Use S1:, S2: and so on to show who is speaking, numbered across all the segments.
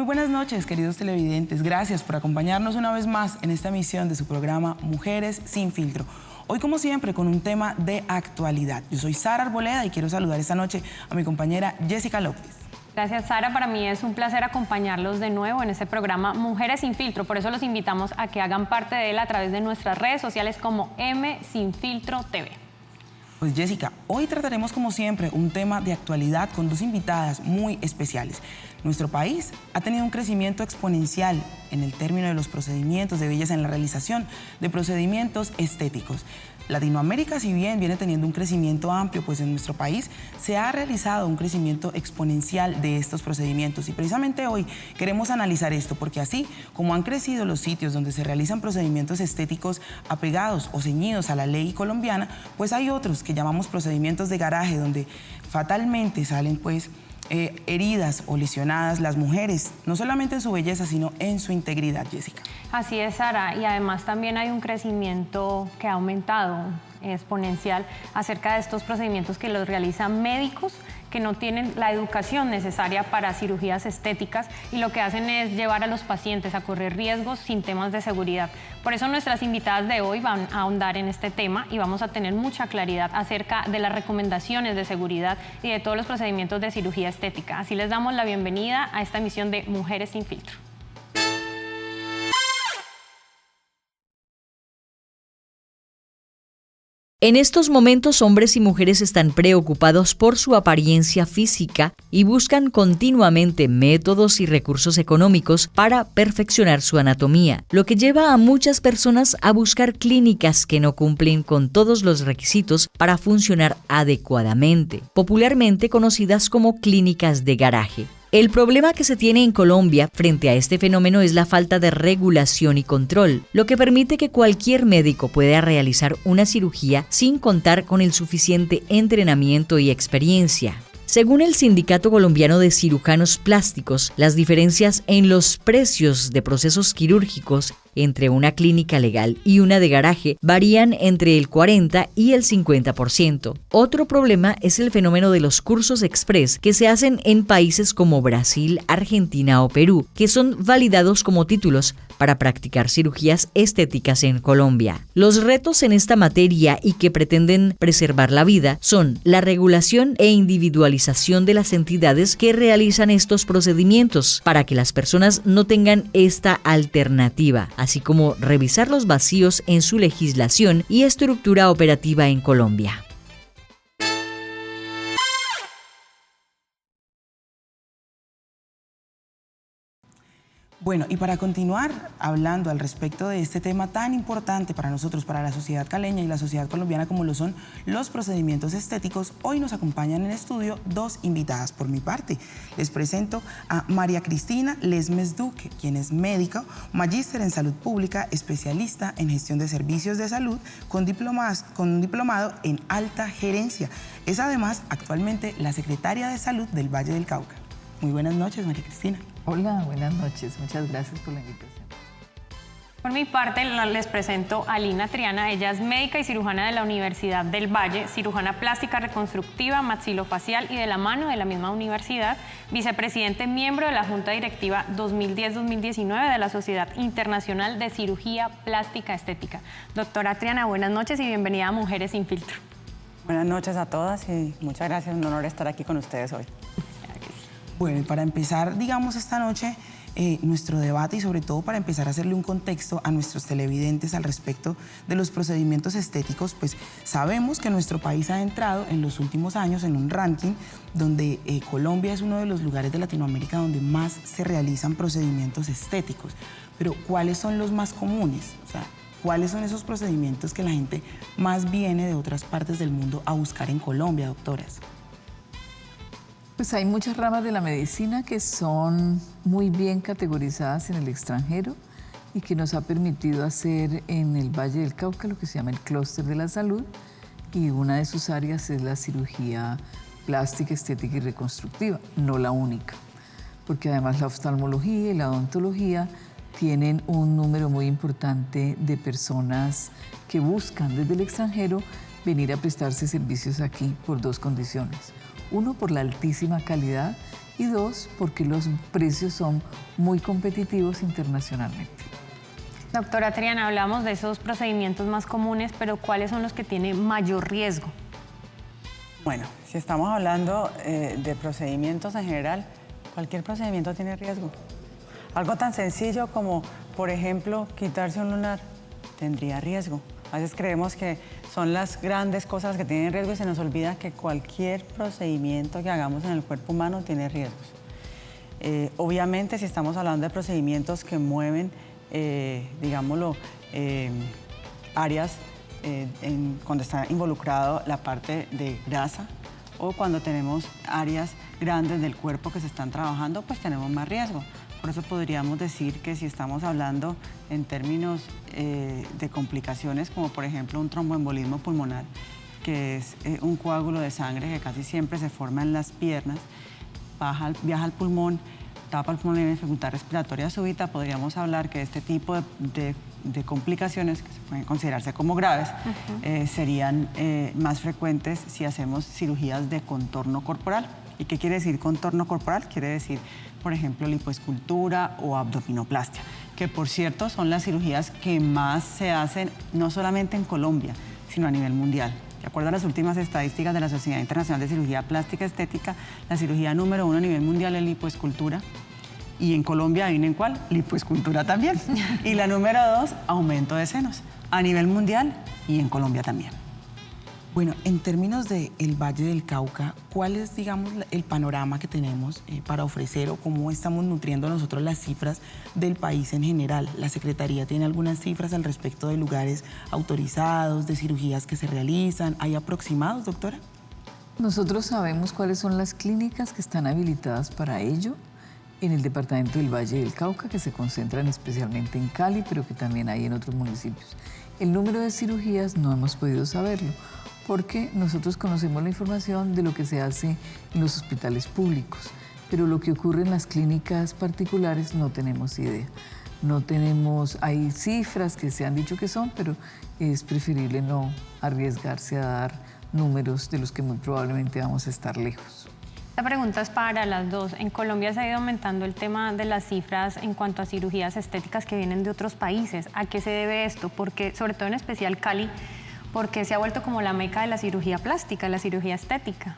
S1: buenas noches, queridos televidentes. Gracias por acompañarnos una vez más en esta emisión de su programa Mujeres sin Filtro. Hoy, como siempre, con un tema de actualidad. Yo soy Sara Arboleda y quiero saludar esta noche a mi compañera Jessica López.
S2: Gracias, Sara. Para mí es un placer acompañarlos de nuevo en este programa Mujeres sin Filtro. Por eso los invitamos a que hagan parte de él a través de nuestras redes sociales como M Sin Filtro TV.
S1: Pues Jessica, hoy trataremos como siempre un tema de actualidad con dos invitadas muy especiales. Nuestro país ha tenido un crecimiento exponencial en el término de los procedimientos de belleza, en la realización de procedimientos estéticos. Latinoamérica, si bien viene teniendo un crecimiento amplio, pues en nuestro país se ha realizado un crecimiento exponencial de estos procedimientos. Y precisamente hoy queremos analizar esto, porque así como han crecido los sitios donde se realizan procedimientos estéticos apegados o ceñidos a la ley colombiana, pues hay otros que llamamos procedimientos de garaje, donde fatalmente salen pues heridas o lesionadas las mujeres, no solamente en su belleza, sino en su integridad, Jessica.
S2: Así es, Sara, y además también hay un crecimiento que ha aumentado exponencial acerca de estos procedimientos que los realizan médicos que no tienen la educación necesaria para cirugías estéticas y lo que hacen es llevar a los pacientes a correr riesgos sin temas de seguridad. Por eso nuestras invitadas de hoy van a ahondar en este tema y vamos a tener mucha claridad acerca de las recomendaciones de seguridad y de todos los procedimientos de cirugía estética. Así les damos la bienvenida a esta emisión de Mujeres sin Filtro.
S3: En estos momentos, hombres y mujeres están preocupados por su apariencia física y buscan continuamente métodos y recursos económicos para perfeccionar su anatomía, lo que lleva a muchas personas a buscar clínicas que no cumplen con todos los requisitos para funcionar adecuadamente, popularmente conocidas como clínicas de garaje. El problema que se tiene en Colombia frente a este fenómeno es la falta de regulación y control, lo que permite que cualquier médico pueda realizar una cirugía sin contar con el suficiente entrenamiento y experiencia. Según el Sindicato Colombiano de Cirujanos Plásticos, las diferencias en los precios de procesos quirúrgicos entre una clínica legal y una de garaje varían entre el 40 y el 50%. Otro problema es el fenómeno de los cursos express que se hacen en países como Brasil, Argentina o Perú, que son validados como títulos para practicar cirugías estéticas en Colombia. Los retos en esta materia y que pretenden preservar la vida son la regulación e individualización de las entidades que realizan estos procedimientos para que las personas no tengan esta alternativa, así como revisar los vacíos en su legislación y estructura operativa en Colombia.
S1: Bueno, y para continuar hablando al respecto de este tema tan importante para nosotros, para la sociedad caleña y la sociedad colombiana como lo son los procedimientos estéticos, hoy nos acompañan en estudio dos invitadas. Por mi parte, les presento a María Cristina Lesmes Duque, quien es médica, magíster en salud pública, especialista en gestión de servicios de salud, con un diplomado en alta gerencia. Es además actualmente la secretaria de salud del Valle del Cauca. Muy buenas noches, María Cristina.
S4: Hola, buenas noches. Muchas gracias por la invitación.
S2: Por mi parte, les presento a Lina Triana. Ella es médica y cirujana de la Universidad del Valle, cirujana plástica reconstructiva, maxilofacial y de la mano de la misma universidad, vicepresidente miembro de la Junta Directiva 2010-2019 de la Sociedad Internacional de Cirugía Plástica Estética. Doctora Triana, buenas noches y bienvenida a Mujeres sin Filtro.
S5: Buenas noches a todas y muchas gracias. Un honor estar aquí con ustedes hoy.
S1: Bueno, y para empezar, digamos, esta noche nuestro debate y sobre todo para empezar a hacerle un contexto a nuestros televidentes al respecto de los procedimientos estéticos, pues sabemos que nuestro país ha entrado en los últimos años en un ranking donde Colombia es uno de los lugares de Latinoamérica donde más se realizan procedimientos estéticos. Pero, ¿cuáles son los más comunes? O sea, ¿cuáles son esos procedimientos que la gente más viene de otras partes del mundo a buscar en Colombia, doctoras?
S4: Pues hay muchas ramas de la medicina que son muy bien categorizadas en el extranjero y que nos ha permitido hacer en el Valle del Cauca lo que se llama el clúster de la salud, y una de sus áreas es la cirugía plástica, estética y reconstructiva, no la única, porque además la oftalmología y la odontología tienen un número muy importante de personas que buscan desde el extranjero venir a prestarse servicios aquí por dos condiciones. Uno, por la altísima calidad y 2, porque los precios son muy competitivos internacionalmente.
S2: Doctora Triana, hablamos de esos procedimientos más comunes, pero ¿cuáles son los que tienen mayor riesgo?
S5: Bueno, si estamos hablando de procedimientos en general, cualquier procedimiento tiene riesgo. Algo tan sencillo como, por ejemplo, quitarse un lunar tendría riesgo. A veces creemos que son las grandes cosas las que tienen riesgo y se nos olvida que cualquier procedimiento que hagamos en el cuerpo humano tiene riesgos. Obviamente, si estamos hablando de procedimientos que mueven, digámoslo, áreas cuando está involucrado la parte de grasa o cuando tenemos áreas grandes del cuerpo que se están trabajando, pues tenemos más riesgo. Por eso podríamos decir que si estamos hablando en términos de complicaciones, como por ejemplo un tromboembolismo pulmonar, que es un coágulo de sangre que casi siempre se forma en las piernas, viaja al pulmón, tapa el pulmón y dificultad respiratoria súbita, podríamos hablar que este tipo de complicaciones, que se pueden considerarse como graves, serían más frecuentes si hacemos cirugías de contorno corporal. ¿Y qué quiere decir contorno corporal? Quiere decir, por ejemplo, lipoescultura o abdominoplastia, que por cierto son las cirugías que más se hacen no solamente en Colombia, sino a nivel mundial. De acuerdo a las últimas estadísticas de la Sociedad Internacional de Cirugía Plástica Estética, la cirugía número 1 a nivel mundial es lipoescultura. Y en Colombia, ¿viene en cuál? Lipoescultura también. Y la número 2, aumento de senos, a nivel mundial y en Colombia también.
S1: Bueno, en términos del Valle del Cauca, ¿cuál es, digamos, el panorama que tenemos para ofrecer o cómo estamos nutriendo nosotros las cifras del país en general? ¿La Secretaría tiene algunas cifras al respecto de lugares autorizados, de cirugías que se realizan? ¿Hay aproximados, doctora?
S4: Nosotros sabemos cuáles son las clínicas que están habilitadas para ello en el departamento del Valle del Cauca, que se concentran especialmente en Cali, pero que también hay en otros municipios. El número de cirugías no hemos podido saberlo, porque nosotros conocemos la información de lo que se hace en los hospitales públicos, pero lo que ocurre en las clínicas particulares no tenemos idea. No tenemos, hay cifras que se han dicho que son, pero es preferible no arriesgarse a dar números de los que muy probablemente vamos a estar lejos.
S2: Esta pregunta es para las dos. En Colombia se ha ido aumentando el tema de las cifras en cuanto a cirugías estéticas que vienen de otros países. ¿A qué se debe esto? Porque, sobre todo en especial Cali, porque se ha vuelto como la meca de la cirugía plástica, la cirugía estética.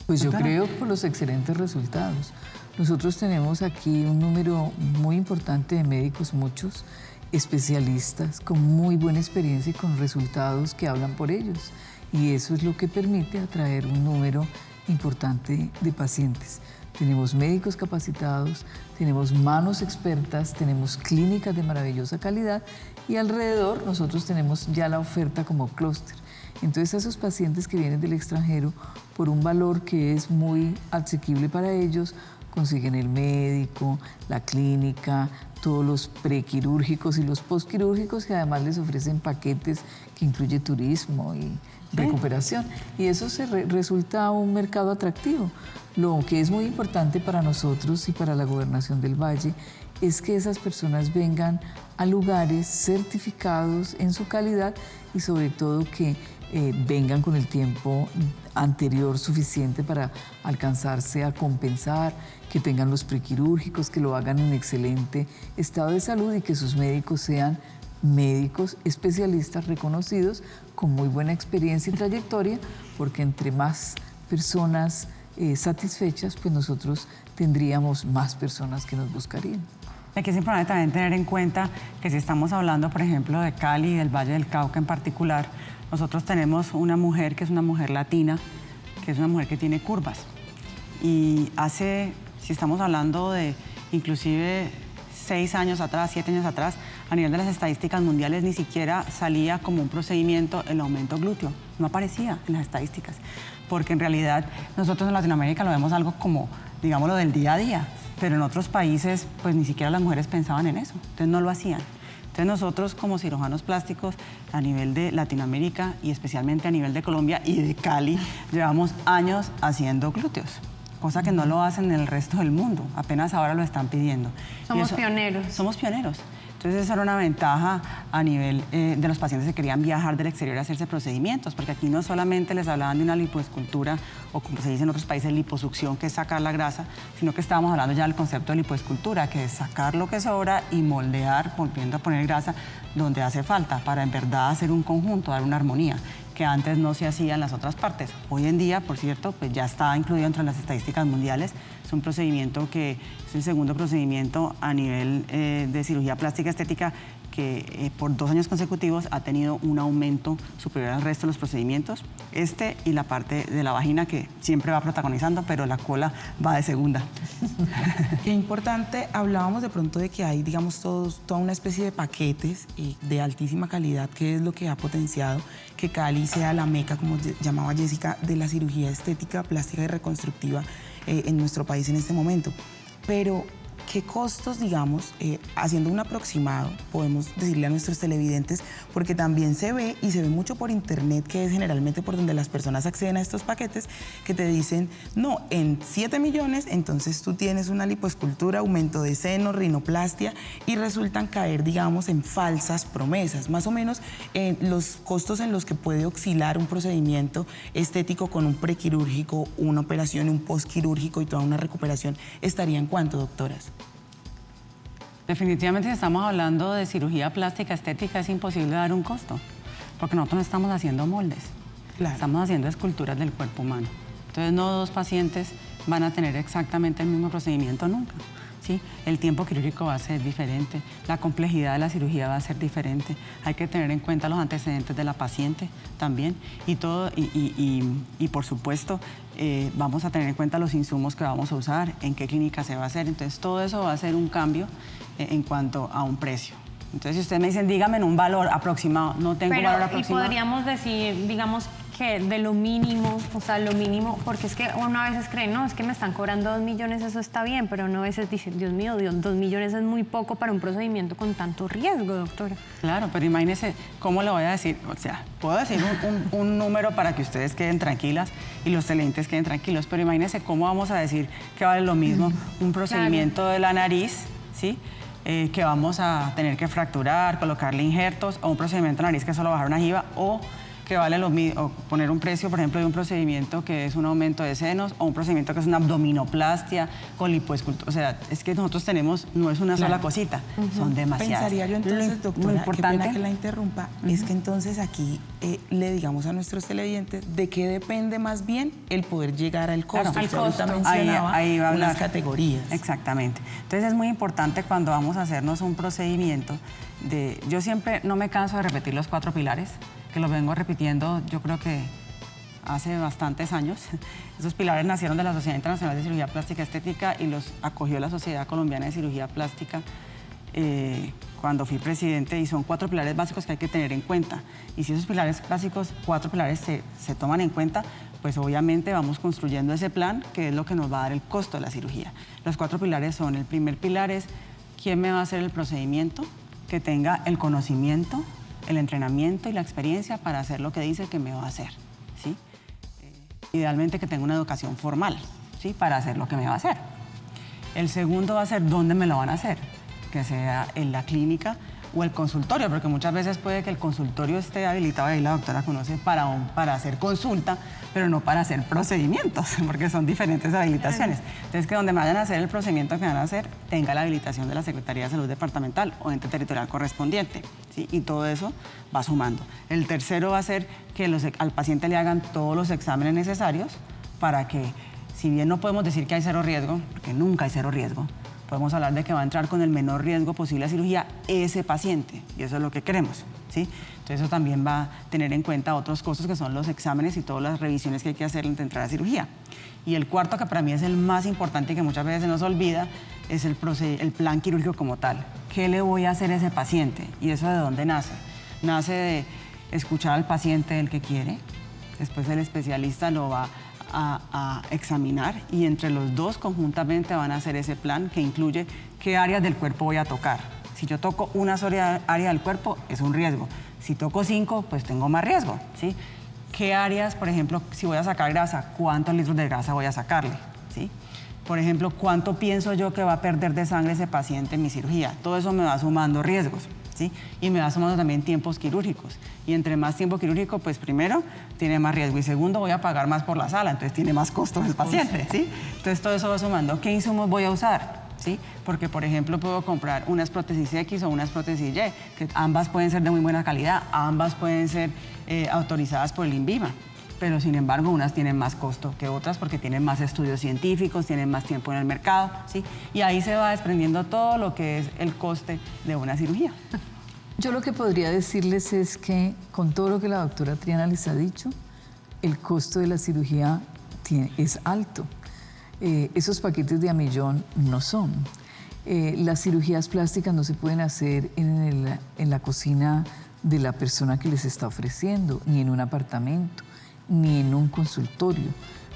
S4: Pues yo creo por los excelentes resultados. Nosotros tenemos aquí un número muy importante de médicos, muchos especialistas con muy buena experiencia y con resultados que hablan por ellos. Y eso es lo que permite atraer un número importante de pacientes. Tenemos médicos capacitados, tenemos manos expertas, tenemos clínicas de maravillosa calidad y alrededor nosotros tenemos ya la oferta como clúster. Entonces, esos pacientes que vienen del extranjero por un valor que es muy asequible para ellos, consiguen el médico, la clínica, todos los prequirúrgicos y los postquirúrgicos, que además les ofrecen paquetes que incluye turismo y recuperación. Y eso resulta un mercado atractivo. Lo que es muy importante para nosotros y para la Gobernación del Valle es que esas personas vengan a lugares certificados en su calidad y sobre todo que vengan con el tiempo anterior suficiente para alcanzarse a compensar, que tengan los prequirúrgicos, que lo hagan en excelente estado de salud y que sus médicos sean médicos especialistas reconocidos con muy buena experiencia y trayectoria, porque entre más personas satisfechas, pues nosotros tendríamos más personas que nos buscarían.
S5: Aquí es importante también tener en cuenta que si estamos hablando, por ejemplo, de Cali y del Valle del Cauca en particular, nosotros tenemos una mujer que es una mujer latina, que es una mujer que tiene curvas. Y si estamos hablando de inclusive 6 años atrás, 7 años atrás, a nivel de las estadísticas mundiales ni siquiera salía como un procedimiento el aumento glúteo, no aparecía en las estadísticas, porque en realidad nosotros en Latinoamérica lo vemos algo como, digámoslo, del día a día, pero en otros países pues ni siquiera las mujeres pensaban en eso, entonces no lo hacían. Entonces nosotros como cirujanos plásticos a nivel de Latinoamérica y especialmente a nivel de Colombia y de Cali, llevamos años haciendo glúteos, cosa que no lo hacen en el resto del mundo, apenas ahora lo están pidiendo.
S2: Somos pioneros.
S5: Somos pioneros. Entonces esa era una ventaja a nivel de los pacientes que querían viajar del exterior a hacerse procedimientos, porque aquí no solamente les hablaban de una lipoescultura, o como se dice en otros países, liposucción, que es sacar la grasa, sino que estábamos hablando ya del concepto de lipoescultura, que es sacar lo que sobra y moldear, volviendo a poner grasa donde hace falta, para en verdad hacer un conjunto, dar una armonía, que antes no se hacía en las otras partes. Hoy en día, por cierto, pues ya está incluido entre las estadísticas mundiales. Es un procedimiento que es el segundo procedimiento a nivel de cirugía plástica estética que por 2 años consecutivos ha tenido un aumento superior al resto de los procedimientos. Este y la parte de la vagina, que siempre va protagonizando, pero la cola va de segunda.
S1: Qué importante, hablábamos de pronto de que hay, digamos, toda una especie de paquetes de altísima calidad, que es lo que ha potenciado que Cali sea la meca, como llamaba Jessica, de la cirugía estética, plástica y reconstructiva en nuestro país en este momento. Pero, ¿qué costos, digamos, haciendo un aproximado, podemos decirle a nuestros televidentes? Porque también se ve, y se ve mucho por internet, que es generalmente por donde las personas acceden a estos paquetes, que te dicen, no, en 7 millones, entonces tú tienes una lipoescultura, aumento de seno, rinoplastia, y resultan caer, digamos, en falsas promesas. Más o menos, los costos en los que puede oscilar un procedimiento estético con un prequirúrgico, una operación, un postquirúrgico y toda una recuperación, ¿estarían cuánto, doctoras?
S5: Definitivamente, si estamos hablando de cirugía plástica estética, es imposible dar un costo, porque nosotros no estamos haciendo moldes,
S1: Claro.
S5: Estamos haciendo esculturas del cuerpo humano. Entonces, no 2 pacientes van a tener exactamente el mismo procedimiento nunca, ¿sí? El tiempo quirúrgico va a ser diferente, la complejidad de la cirugía va a ser diferente, hay que tener en cuenta los antecedentes de la paciente también, y por supuesto, vamos a tener en cuenta los insumos que vamos a usar, en qué clínica se va a hacer. Entonces, todo eso va a ser un cambio en cuanto a un precio. Entonces, si ustedes me dicen, dígame en un valor aproximado, no tengo un valor aproximado.
S2: Y podríamos decir, digamos, que de lo mínimo, o sea, lo mínimo, porque es que uno a veces cree, no, es que me están cobrando 2 millones, eso está bien, pero uno a veces dice, Dios mío, 2 millones es muy poco para un procedimiento con tanto riesgo, doctora.
S5: Claro, pero imagínense, ¿cómo le voy a decir? O sea, puedo decir un número para que ustedes queden tranquilas y los televidentes queden tranquilos, pero imagínense cómo vamos a decir que vale lo mismo un procedimiento de la nariz, ¿sí? Que vamos a tener que fracturar, colocarle injertos, o un procedimiento de nariz que es solo bajar una jiba, o que vale lo mismo, o poner un precio, por ejemplo, de un procedimiento que es un aumento de senos, o un procedimiento que es una abdominoplastia con lipoescultura. O sea, es que nosotros tenemos, no es una sola cosita, son demasiadas.
S1: Pensaría yo entonces, doctora,
S5: lo importante,
S1: qué pena que la interrumpa, es que entonces aquí le digamos a nuestros televidentes de qué depende más bien el poder llegar al costo.
S5: Claro,
S1: Usted ahorita mencionaba
S5: ahí va a hablar.
S1: unas categorías.
S5: Exactamente. Entonces es muy importante cuando vamos a hacernos un procedimiento yo siempre no me canso de repetir los 4 pilares, que los vengo repitiendo yo creo que hace bastantes años. Esos pilares nacieron de la Sociedad Internacional de Cirugía Plástica Estética y los acogió la Sociedad Colombiana de Cirugía Plástica cuando fui presidente, y son 4 pilares básicos que hay que tener en cuenta. Y si esos pilares básicos, 4 pilares se toman en cuenta, pues obviamente vamos construyendo ese plan, que es lo que nos va a dar el costo de la cirugía. Los 4 pilares son, el primer pilar es quién me va a hacer el procedimiento, que tenga el conocimiento, el entrenamiento y la experiencia para hacer lo que dice que me va a hacer, ¿sí? Idealmente que tenga una educación formal, ¿sí? Para hacer lo que me va a hacer. El segundo va a ser dónde me lo van a hacer, que sea en la clínica o el consultorio, porque muchas veces puede que el consultorio esté habilitado, ahí la doctora conoce, para hacer consulta, pero no para hacer procedimientos, porque son diferentes habilitaciones. Entonces, que donde me vayan a hacer el procedimiento que van a hacer, tenga la habilitación de la Secretaría de Salud Departamental o ente territorial correspondiente, ¿sí? Y todo eso va sumando. El tercero va a ser que al paciente le hagan todos los exámenes necesarios para que, si bien no podemos decir que hay 0 riesgo, porque nunca hay 0 riesgo, podemos hablar de que va a entrar con el menor riesgo posible a cirugía ese paciente, y eso es lo que queremos, ¿sí? Entonces eso también va a tener en cuenta otros costos que son los exámenes y todas las revisiones que hay que hacer antes de entrar a cirugía. Y el cuarto, que para mí es el más importante y que muchas veces se nos olvida, es el plan quirúrgico como tal. ¿Qué le voy a hacer a ese paciente? ¿Y eso de dónde nace? Nace de escuchar al paciente el que quiere, después el especialista lo va a examinar, y entre los dos conjuntamente van a hacer ese plan que incluye qué áreas del cuerpo voy a tocar. Si yo toco una sola área del cuerpo, es un riesgo. Si toco 5, pues tengo más riesgo, ¿sí? ¿Qué áreas, por ejemplo, si voy a sacar grasa, cuántos litros de grasa voy a sacarle, ¿sí? Por ejemplo, ¿cuánto pienso yo que va a perder de sangre ese paciente en mi cirugía? Todo eso me va sumando riesgos, ¿sí? Y me va sumando también tiempos quirúrgicos. Y entre más tiempo quirúrgico, pues primero, tiene más riesgo. Y segundo, voy a pagar más por la sala, entonces tiene más costo el paciente, ¿sí? Entonces todo eso va sumando. ¿Qué insumos voy a usar? ¿Sí? Porque, por ejemplo, puedo comprar unas prótesis X o unas prótesis Y, que ambas pueden ser de muy buena calidad, ambas pueden ser autorizadas por el INVIMA. Pero sin embargo unas tienen más costo que otras porque tienen más estudios científicos, tienen más tiempo en el mercado, ¿sí? Y ahí se va desprendiendo todo lo que es el coste de una cirugía.
S4: Yo lo que podría decirles es que con todo lo que la doctora Triana les ha dicho, el costo de la cirugía es alto. Esos paquetes de $1.000.000 no son. Las cirugías plásticas no se pueden hacer en la cocina de la persona que les está ofreciendo, ni en un apartamento, ni en un consultorio.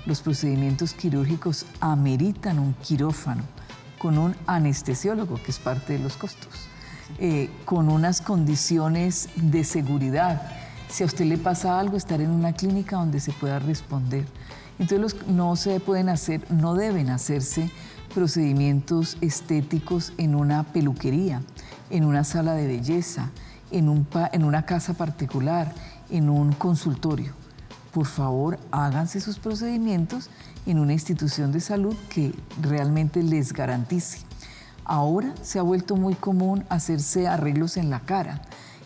S4: Los procedimientos quirúrgicos ameritan un quirófano con un anestesiólogo, que es parte de los costos, con unas condiciones de seguridad. Si a usted le pasa algo, estar en una clínica donde se pueda responder. Entonces no se pueden hacer, no deben hacerse procedimientos estéticos en una peluquería, en una sala de belleza, en una casa particular, en un consultorio. Por favor, háganse sus procedimientos en una institución de salud que realmente les garantice. Ahora se ha vuelto muy común hacerse arreglos en la cara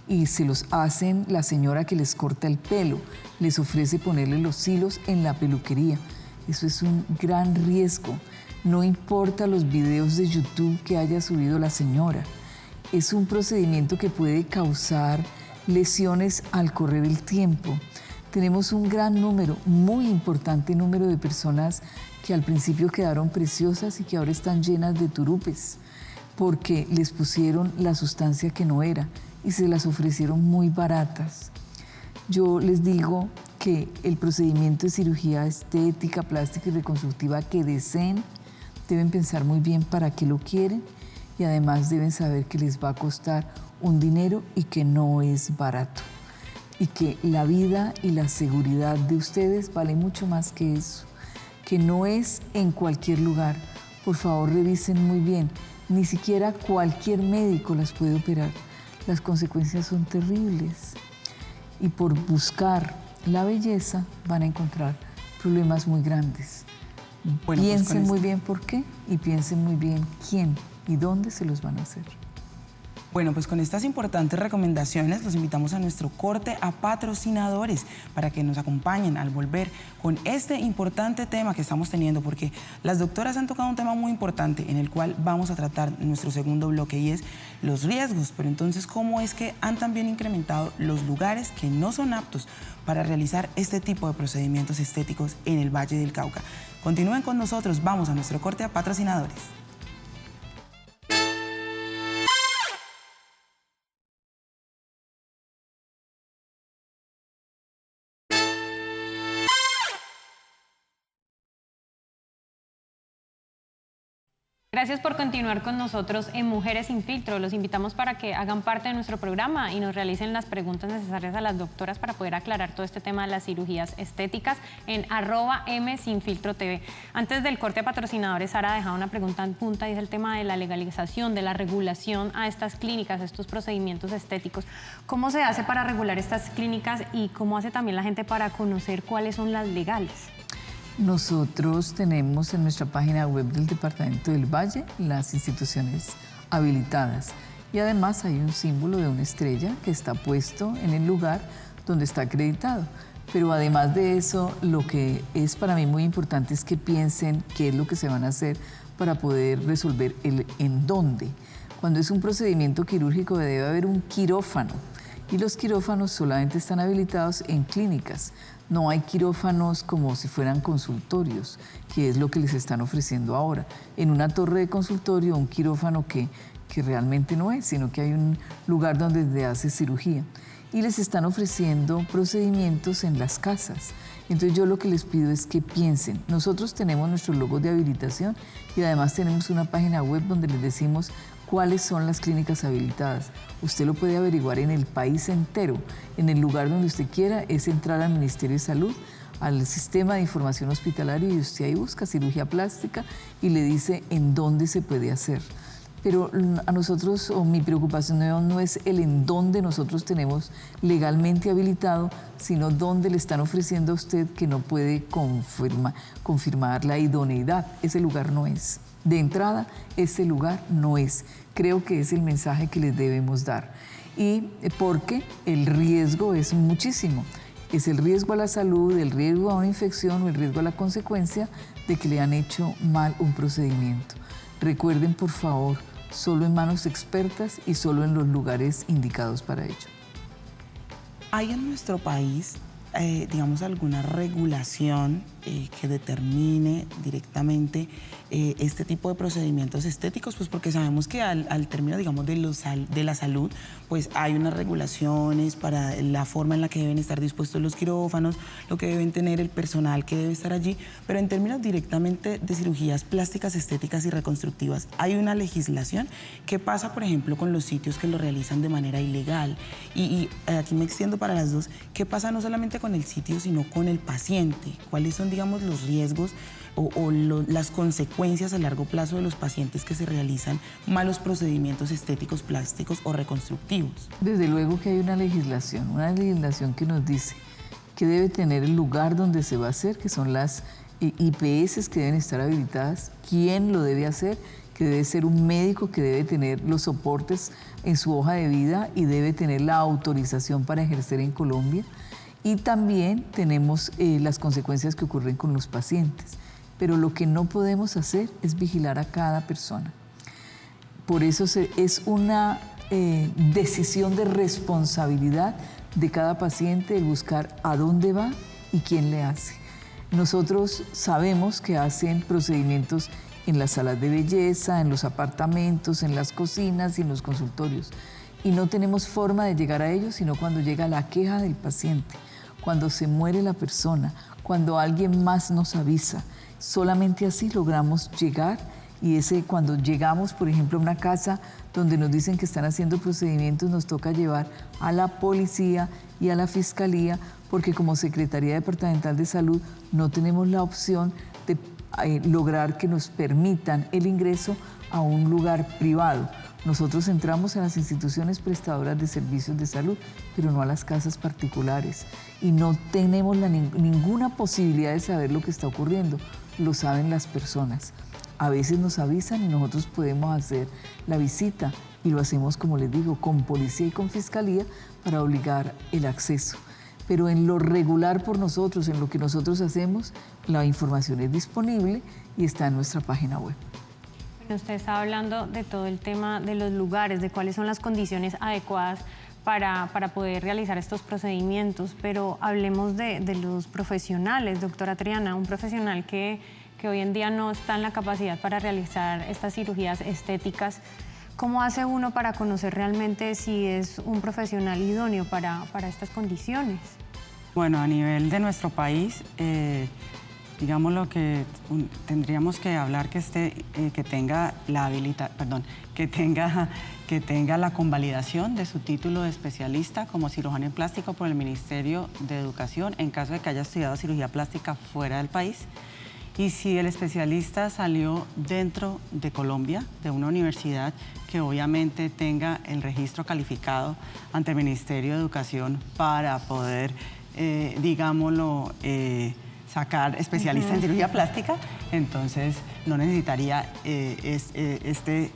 S4: y se los hacen la señora que les corta el pelo, les ofrece ponerle los hilos en la peluquería. Eso es un gran riesgo. No importa los videos de YouTube que haya subido la señora. Es un procedimiento que puede causar lesiones al correr el tiempo. Tenemos un gran número, muy importante número de personas que al principio quedaron preciosas y que ahora están llenas de turupes porque les pusieron la sustancia que no era y se las ofrecieron muy baratas. Yo les digo que el procedimiento de cirugía estética, plástica y reconstructiva que deseen, deben pensar muy bien para qué lo quieren y además deben saber que les va a costar un dinero y que no es barato. Y que la vida y la seguridad de ustedes vale mucho más que eso, que no es en cualquier lugar. Por favor, revisen muy bien, ni siquiera cualquier médico las puede operar. Las consecuencias son terribles y por buscar la belleza van a encontrar problemas muy grandes. Bueno, piensen muy bien por qué y piensen muy bien quién y dónde se los van a hacer.
S1: Bueno, pues con estas importantes recomendaciones los invitamos a nuestro corte a patrocinadores para que nos acompañen al volver con este importante tema que estamos teniendo, porque las doctoras han tocado un tema muy importante en el cual vamos a tratar nuestro segundo bloque y es los riesgos, pero entonces cómo es que han también incrementado los lugares que no son aptos para realizar este tipo de procedimientos estéticos en el Valle del Cauca. Continúen con nosotros, vamos a nuestro corte a patrocinadores.
S2: Gracias por continuar con nosotros en Mujeres Sin Filtro. Los invitamos para que hagan parte de nuestro programa y nos realicen las preguntas necesarias a las doctoras para poder aclarar todo este tema de las cirugías estéticas en @msinfiltrotv. Antes del corte a patrocinadores, Sara ha dejado una pregunta en punta y es el tema de la legalización, de la regulación a estas clínicas, a estos procedimientos estéticos. ¿Cómo se hace para regular estas clínicas y cómo hace también la gente para conocer cuáles son las legales?
S4: Nosotros tenemos en nuestra página web del Departamento del Valle las instituciones habilitadas y además hay un símbolo de una estrella que está puesto en el lugar donde está acreditado. Pero además de eso, lo que es para mí muy importante es que piensen qué es lo que se van a hacer para poder resolver el en dónde. Cuando es un procedimiento quirúrgico debe haber un quirófano y los quirófanos solamente están habilitados en clínicas. No hay quirófanos como si fueran consultorios, que es lo que les están ofreciendo ahora. En una torre de consultorio, un quirófano que realmente no es, sino que hay un lugar donde se hace cirugía. Y les están ofreciendo procedimientos en las casas. Entonces yo lo que les pido es que piensen. Nosotros tenemos nuestros logos de habilitación y además tenemos una página web donde les decimos cuáles son las clínicas habilitadas. Usted lo puede averiguar en el país entero. En el lugar donde usted quiera es entrar al Ministerio de Salud, al sistema de información hospitalaria y usted ahí busca cirugía plástica y le dice en dónde se puede hacer. Pero a nosotros, o mi preocupación no es el en dónde nosotros tenemos legalmente habilitado, sino dónde le están ofreciendo a usted que no puede confirmar la idoneidad. Ese lugar no es. De entrada, ese lugar no es. Creo que es el mensaje que les debemos dar. Y porque el riesgo es muchísimo. Es el riesgo a la salud, el riesgo a una infección o el riesgo a la consecuencia de que le han hecho mal un procedimiento. Recuerden, por favor, solo en manos expertas y solo en los lugares indicados para ello.
S1: ¿Hay en nuestro país, digamos, alguna regulación que determine directamente este tipo de procedimientos estéticos? Pues porque sabemos que al término, digamos, de la salud, pues hay unas regulaciones para la forma en la que deben estar dispuestos los quirófanos, lo que deben tener el personal que debe estar allí, pero en términos directamente de cirugías plásticas, estéticas y reconstructivas, ¿hay una legislación? ¿Qué pasa, por ejemplo, con los sitios que lo realizan de manera ilegal? Y aquí me extiendo para las dos. ¿Qué pasa no solamente con el sitio, sino con el paciente? ¿Cuáles son, digamos, los riesgos las consecuencias a largo plazo de los pacientes que se realizan malos procedimientos estéticos, plásticos o reconstructivos?
S4: Desde luego que hay una legislación que nos dice que debe tener el lugar donde se va a hacer, que son las IPS que deben estar habilitadas, quién lo debe hacer, que debe ser un médico que debe tener los soportes en su hoja de vida y debe tener la autorización para ejercer en Colombia. Y también tenemos las consecuencias que ocurren con los pacientes. Pero lo que no podemos hacer es vigilar a cada persona. Por eso es una decisión de responsabilidad de cada paciente el buscar a dónde va y quién le hace. Nosotros sabemos que hacen procedimientos en las salas de belleza, en los apartamentos, en las cocinas y en los consultorios. Y no tenemos forma de llegar a ellos sino cuando llega la queja del paciente, cuando se muere la persona, cuando alguien más nos avisa. Solamente así logramos llegar y cuando llegamos, por ejemplo, a una casa donde nos dicen que están haciendo procedimientos, nos toca llevar a la policía y a la fiscalía porque como Secretaría Departamental de Salud no tenemos la opción de lograr que nos permitan el ingreso a un lugar privado. Nosotros entramos a las instituciones prestadoras de servicios de salud, pero no a las casas particulares. Y no tenemos ninguna posibilidad de saber lo que está ocurriendo. Lo saben las personas. A veces nos avisan y nosotros podemos hacer la visita y lo hacemos, como les digo, con policía y con fiscalía para obligar el acceso. Pero en lo regular por nosotros, en lo que nosotros hacemos, la información es disponible y está en nuestra página web.
S2: Usted está hablando de todo el tema de los lugares, de cuáles son las condiciones adecuadas para poder realizar estos procedimientos, pero hablemos de los profesionales, doctora Triana, un profesional que hoy en día no está en la capacidad para realizar estas cirugías estéticas. ¿Cómo hace uno para conocer realmente si es un profesional idóneo para estas condiciones?
S5: Bueno, a nivel de nuestro país, digamos lo que tendríamos que hablar que tenga la convalidación de su título de especialista como cirujano plástico por el Ministerio de Educación en caso de que haya estudiado cirugía plástica fuera del país. Y si el especialista salió dentro de Colombia, de una universidad que obviamente tenga el registro calificado ante el Ministerio de Educación para poder, digámoslo, sacar especialista en cirugía plástica, entonces no necesitaría este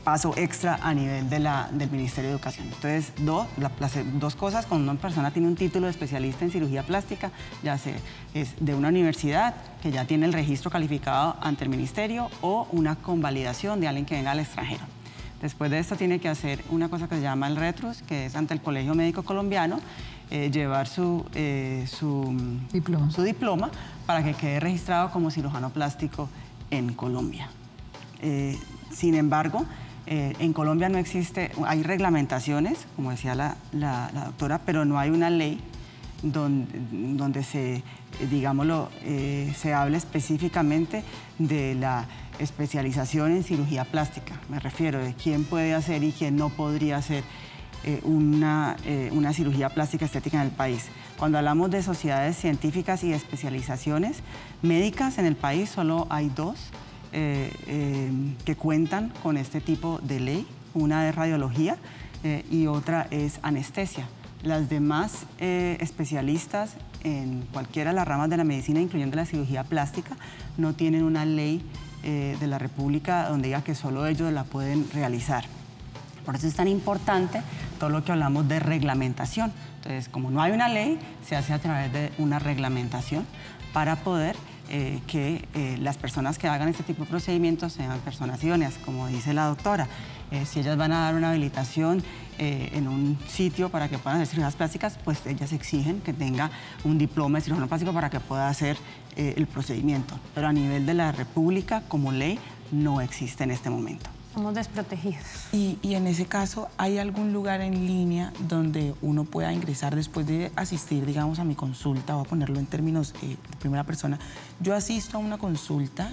S5: paso extra a nivel del Ministerio de Educación. Entonces, las dos cosas, cuando una persona tiene un título de especialista en cirugía plástica, ya sea es de una universidad que ya tiene el registro calificado ante el Ministerio o una convalidación de alguien que venga al extranjero. Después de esto tiene que hacer una cosa que se llama el RETRUS, que es ante el Colegio Médico Colombiano, llevar su diploma para que quede registrado como cirujano plástico en Colombia. Sin embargo, en Colombia no existe, hay reglamentaciones, como decía la doctora, pero no hay una ley donde se, digámoslo, se hable específicamente de la especialización en cirugía plástica. Me refiero de quién puede hacer y quién no podría hacer una cirugía plástica estética en el país. Cuando hablamos de sociedades científicas y de especializaciones médicas en el país, solo hay 2 que cuentan con este tipo de ley. Una es radiología y otra es anestesia. Las demás especialistas en cualquiera de las ramas de la medicina, incluyendo la cirugía plástica, no tienen una ley de la República donde diga que solo ellos la pueden realizar. Por eso es tan importante todo lo que hablamos de reglamentación. Entonces, como no hay una ley, se hace a través de una reglamentación para poder que las personas que hagan este tipo de procedimientos sean personas idóneas, como dice la doctora. Si ellas van a dar una habilitación en un sitio para que puedan hacer cirugías plásticas, pues ellas exigen que tenga un diploma de cirujano plástico para que pueda hacer el procedimiento. Pero a nivel de la República, como ley, no existe en este momento.
S2: Somos desprotegidos.
S1: Y en ese caso, ¿hay algún lugar en línea donde uno pueda ingresar después de asistir, digamos, a mi consulta? Voy a ponerlo en términos de primera persona. Yo asisto a una consulta,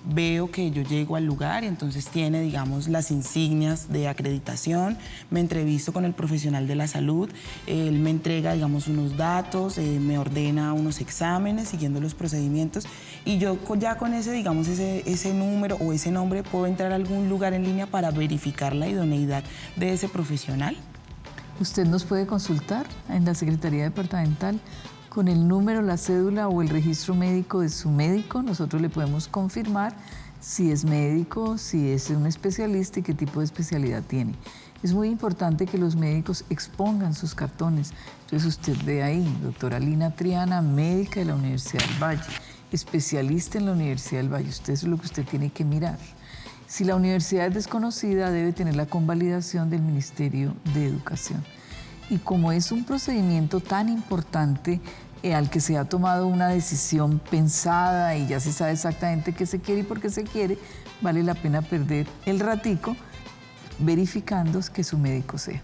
S1: veo que yo llego al lugar y entonces tiene, digamos, las insignias de acreditación, me entrevisto con el profesional de la salud, él me entrega, digamos, unos datos, me ordena unos exámenes siguiendo los procedimientos y yo ya con ese, digamos, ese número o ese nombre puedo entrar a algún lugar en línea para verificar la idoneidad de ese profesional.
S4: Usted nos puede consultar en la Secretaría Departamental con el número, la cédula o el registro médico de su médico. Nosotros le podemos confirmar si es médico, si es un especialista y qué tipo de especialidad tiene. Es muy importante que los médicos expongan sus cartones. Entonces usted ve ahí, doctora Lina Triana, médica de la Universidad del Valle, especialista en la Universidad del Valle. Usted es lo que usted tiene que mirar. Si la universidad es desconocida, debe tener la convalidación del Ministerio de Educación. Y como es un procedimiento tan importante al que se ha tomado una decisión pensada y ya se sabe exactamente qué se quiere y por qué se quiere, vale la pena perder el ratico verificando que su médico sea.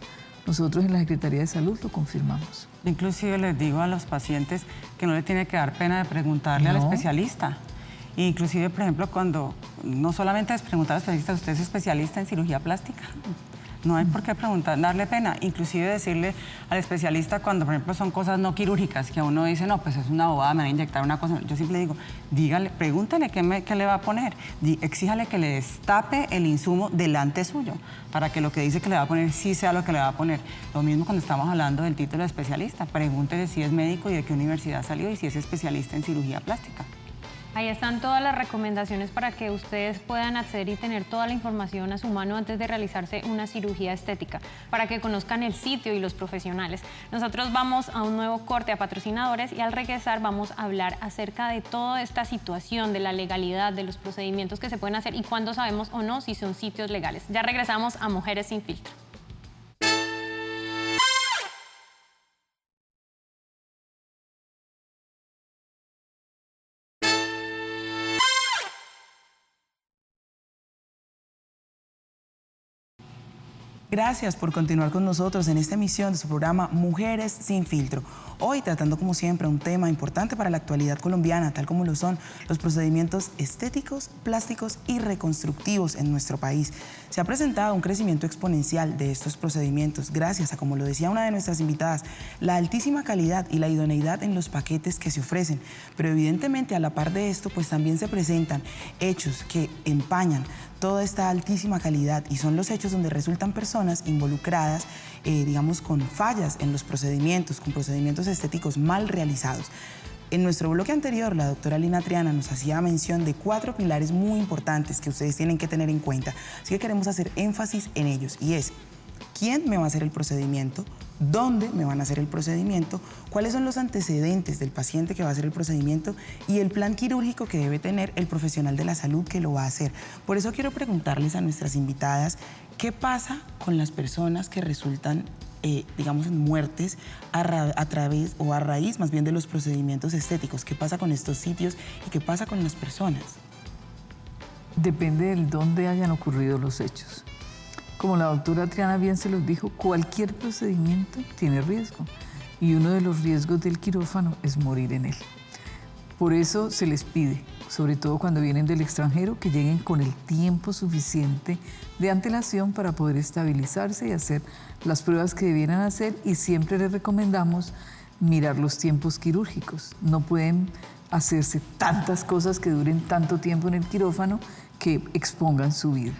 S4: Nosotros en la Secretaría de Salud lo confirmamos.
S5: Inclusive les digo a los pacientes que no le tiene que dar pena de preguntarle al especialista. Inclusive, por ejemplo, cuando no solamente es preguntar al especialista, ¿usted es especialista en cirugía plástica? No hay por qué preguntar, darle pena. Inclusive decirle al especialista cuando, por ejemplo, son cosas no quirúrgicas, que a uno dice, no, pues es una bobada, me van a inyectar una cosa. Yo siempre digo, dígale, pregúntele qué le va a poner. Exíjale que le destape el insumo delante suyo, para que lo que dice que le va a poner sí sea lo que le va a poner. Lo mismo cuando estamos hablando del título de especialista. Pregúntele si es médico y de qué universidad salió y si es especialista en cirugía plástica.
S2: Ahí están todas las recomendaciones para que ustedes puedan acceder y tener toda la información a su mano antes de realizarse una cirugía estética, para que conozcan el sitio y los profesionales. Nosotros vamos a un nuevo corte a patrocinadores y al regresar vamos a hablar acerca de toda esta situación, de la legalidad, de los procedimientos que se pueden hacer y cuándo sabemos o no si son sitios legales. Ya regresamos a Mujeres Sin Filtro.
S1: Gracias por continuar con nosotros en esta emisión de su programa Mujeres Sin Filtro. Hoy tratando como siempre un tema importante para la actualidad colombiana, tal como lo son los procedimientos estéticos, plásticos y reconstructivos en nuestro país. Se ha presentado un crecimiento exponencial de estos procedimientos gracias a, como lo decía una de nuestras invitadas, la altísima calidad y la idoneidad en los paquetes que se ofrecen. Pero evidentemente a la par de esto, pues también se presentan hechos que empañan toda esta altísima calidad y son los hechos donde resultan personas involucradas, digamos, con fallas en los procedimientos, con procedimientos estéticos mal realizados. En nuestro bloque anterior, la doctora Lina Triana nos hacía mención de 4 pilares muy importantes que ustedes tienen que tener en cuenta, así que queremos hacer énfasis en ellos y es: ¿quién me va a hacer el procedimiento? ¿Dónde me van a hacer el procedimiento? ¿Cuáles son los antecedentes del paciente que va a hacer el procedimiento? Y el plan quirúrgico que debe tener el profesional de la salud que lo va a hacer. Por eso quiero preguntarles a nuestras invitadas, ¿qué pasa con las personas que resultan, digamos, en muertes a través o a raíz más bien de los procedimientos estéticos? ¿Qué pasa con estos sitios y qué pasa con las personas?
S4: Depende de dónde hayan ocurrido los hechos. Como la doctora Triana bien se los dijo, cualquier procedimiento tiene riesgo y uno de los riesgos del quirófano es morir en él. Por eso se les pide sobre todo cuando vienen del extranjero, que lleguen con el tiempo suficiente de antelación para poder estabilizarse y hacer las pruebas que debieran hacer, y siempre les recomendamos mirar los tiempos quirúrgicos. No pueden hacerse tantas cosas que duren tanto tiempo en el quirófano que expongan su vida.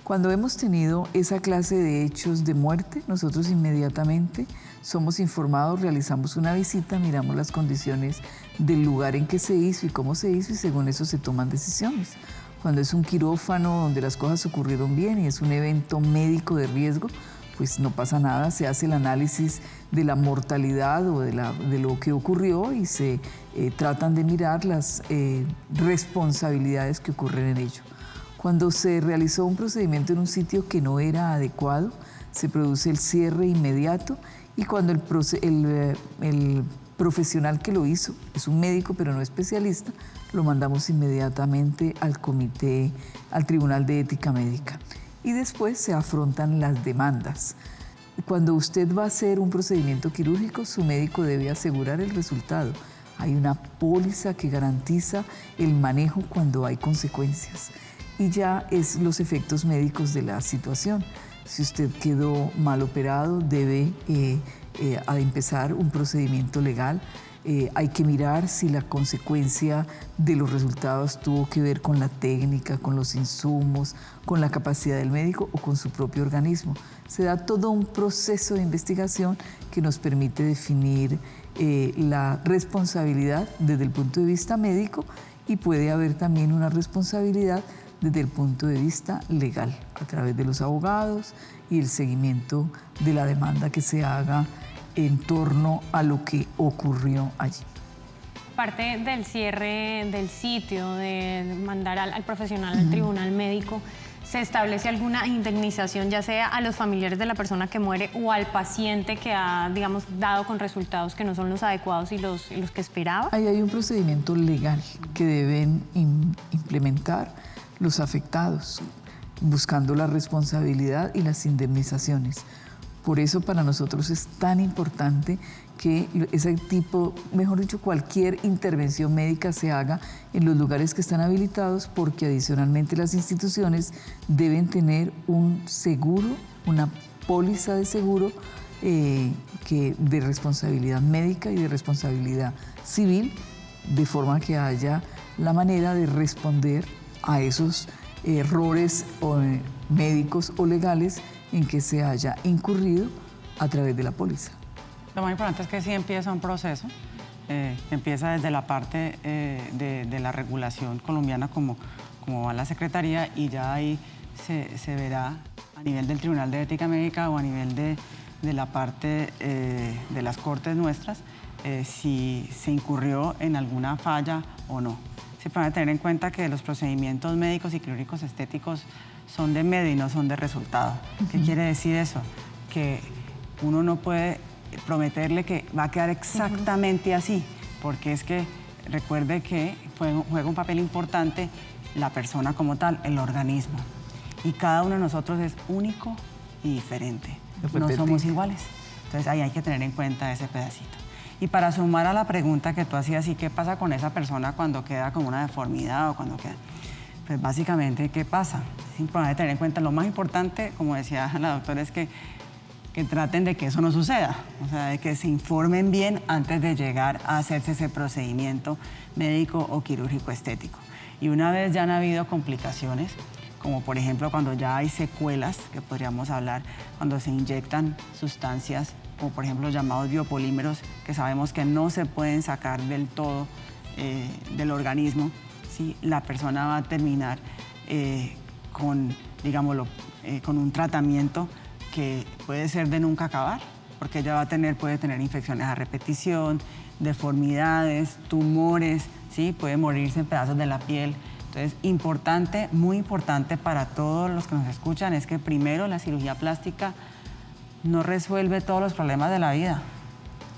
S4: Cuando hemos tenido esa clase de hechos de muerte, nosotros inmediatamente somos informados, realizamos una visita, miramos las condiciones del lugar en que se hizo y cómo se hizo, y según eso se toman decisiones. Cuando es un quirófano donde las cosas ocurrieron bien y es un evento médico de riesgo, pues no pasa nada, se hace el análisis de la mortalidad o de lo que ocurrió y se tratan de mirar las responsabilidades que ocurren en ello. Cuando se realizó un procedimiento en un sitio que no era adecuado, se produce el cierre inmediato, y cuando el profesional que lo hizo es un médico pero no especialista, lo mandamos inmediatamente al comité, al Tribunal de Ética Médica. Y después se afrontan las demandas. Cuando usted va a hacer un procedimiento quirúrgico, su médico debe asegurar el resultado. Hay una póliza que garantiza el manejo cuando hay consecuencias. Y ya es los efectos médicos de la situación. Si usted quedó mal operado, debe empezar un procedimiento legal. Hay que mirar si la consecuencia de los resultados tuvo que ver con la técnica, con los insumos, con la capacidad del médico o con su propio organismo. Se da todo un proceso de investigación que nos permite definir la responsabilidad desde el punto de vista médico, y puede haber también una responsabilidad desde el punto de vista legal, a través de los abogados y el seguimiento de la demanda que se haga en torno a lo que ocurrió allí.
S2: Parte del cierre del sitio, de mandar al profesional al tribunal médico, ¿se establece alguna indemnización, ya sea a los familiares de la persona que muere o al paciente que ha, digamos, dado con resultados que no son los adecuados y los que esperaba?
S4: Ahí hay un procedimiento legal que deben implementar los afectados, buscando la responsabilidad y las indemnizaciones. Por eso para nosotros es tan importante que ese tipo, mejor dicho, cualquier intervención médica se haga en los lugares que están habilitados, porque adicionalmente las instituciones deben tener un seguro, una póliza de seguro de responsabilidad médica y de responsabilidad civil, de forma que haya la manera de responder a esos errores médicos o legales en que se haya incurrido a través de la póliza.
S5: Lo más importante es que sí empieza un proceso, empieza desde la parte de la regulación colombiana, como va la Secretaría, y ya ahí se verá a nivel del Tribunal de Ética Médica o a nivel de la parte de las Cortes nuestras, si se incurrió en alguna falla o no. Siempre van a tener en cuenta que los procedimientos médicos y quirúrgicos estéticos son de medio y no son de resultado. ¿Qué quiere decir eso? Que uno no puede prometerle que va a quedar exactamente así, porque es que recuerde que juega un papel importante la persona como tal, el organismo. Y cada uno de nosotros es único y diferente. No somos iguales. Entonces ahí hay que tener en cuenta ese pedacito. Y para sumar a la pregunta que tú hacías, ¿y qué pasa con esa persona cuando queda con una deformidad o cuando queda? Pues básicamente, ¿qué pasa? Es importante tener en cuenta, lo más importante, como decía la doctora, es que traten de que eso no suceda, o sea, de que se informen bien antes de llegar a hacerse ese procedimiento médico o quirúrgico estético. Y una vez ya han habido complicaciones, como por ejemplo cuando ya hay secuelas, que podríamos hablar, cuando se inyectan sustancias, como por ejemplo los llamados biopolímeros, que sabemos que no se pueden sacar del todo del organismo, ¿sí? La persona va a terminar con, digámoslo, con un tratamiento que puede ser de nunca acabar, porque ella puede tener infecciones a repetición, deformidades, tumores, ¿sí? Puede morirse en pedazos de la piel. Entonces, importante, muy importante para todos los que nos escuchan, es que primero la cirugía plástica no resuelve todos los problemas de la vida.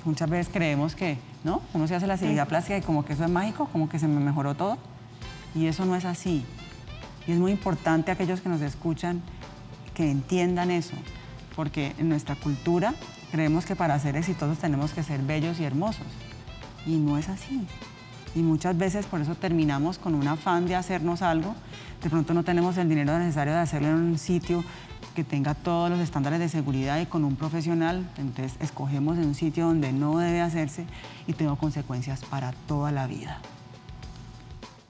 S5: Muchas veces creemos que, ¿no? Uno se hace la cirugía plástica y como que eso es mágico, como que se me mejoró todo. Y eso no es así. Y es muy importante aquellos que nos escuchan que entiendan eso, porque en nuestra cultura creemos que para ser exitosos tenemos que ser bellos y hermosos. Y no es así. Y muchas veces por eso terminamos con un afán de hacernos algo. De pronto no tenemos el dinero necesario de hacerlo en un sitio que tenga todos los estándares de seguridad y con un profesional. Entonces escogemos en un sitio donde no debe hacerse y tengo consecuencias para toda la vida.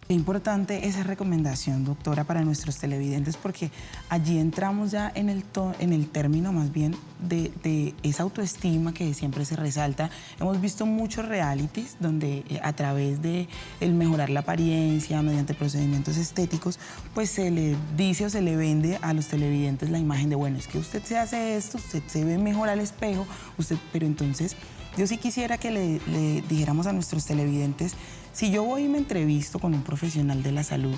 S1: Qué importante esa recomendación, doctora, para nuestros televidentes, porque allí entramos ya en el término más bien de esa autoestima que siempre se resalta. Hemos visto muchos realities donde a través de el mejorar la apariencia mediante procedimientos estéticos, pues se le dice o se le vende a los televidentes la imagen de, bueno, es que usted se hace esto, usted se ve mejor al espejo, pero entonces yo sí quisiera que le dijéramos a nuestros televidentes, si yo voy y me entrevisto con un profesional de la salud,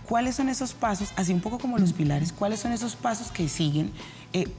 S1: ¿cuáles son esos pasos, así un poco como los pilares, cuáles son esos pasos que siguen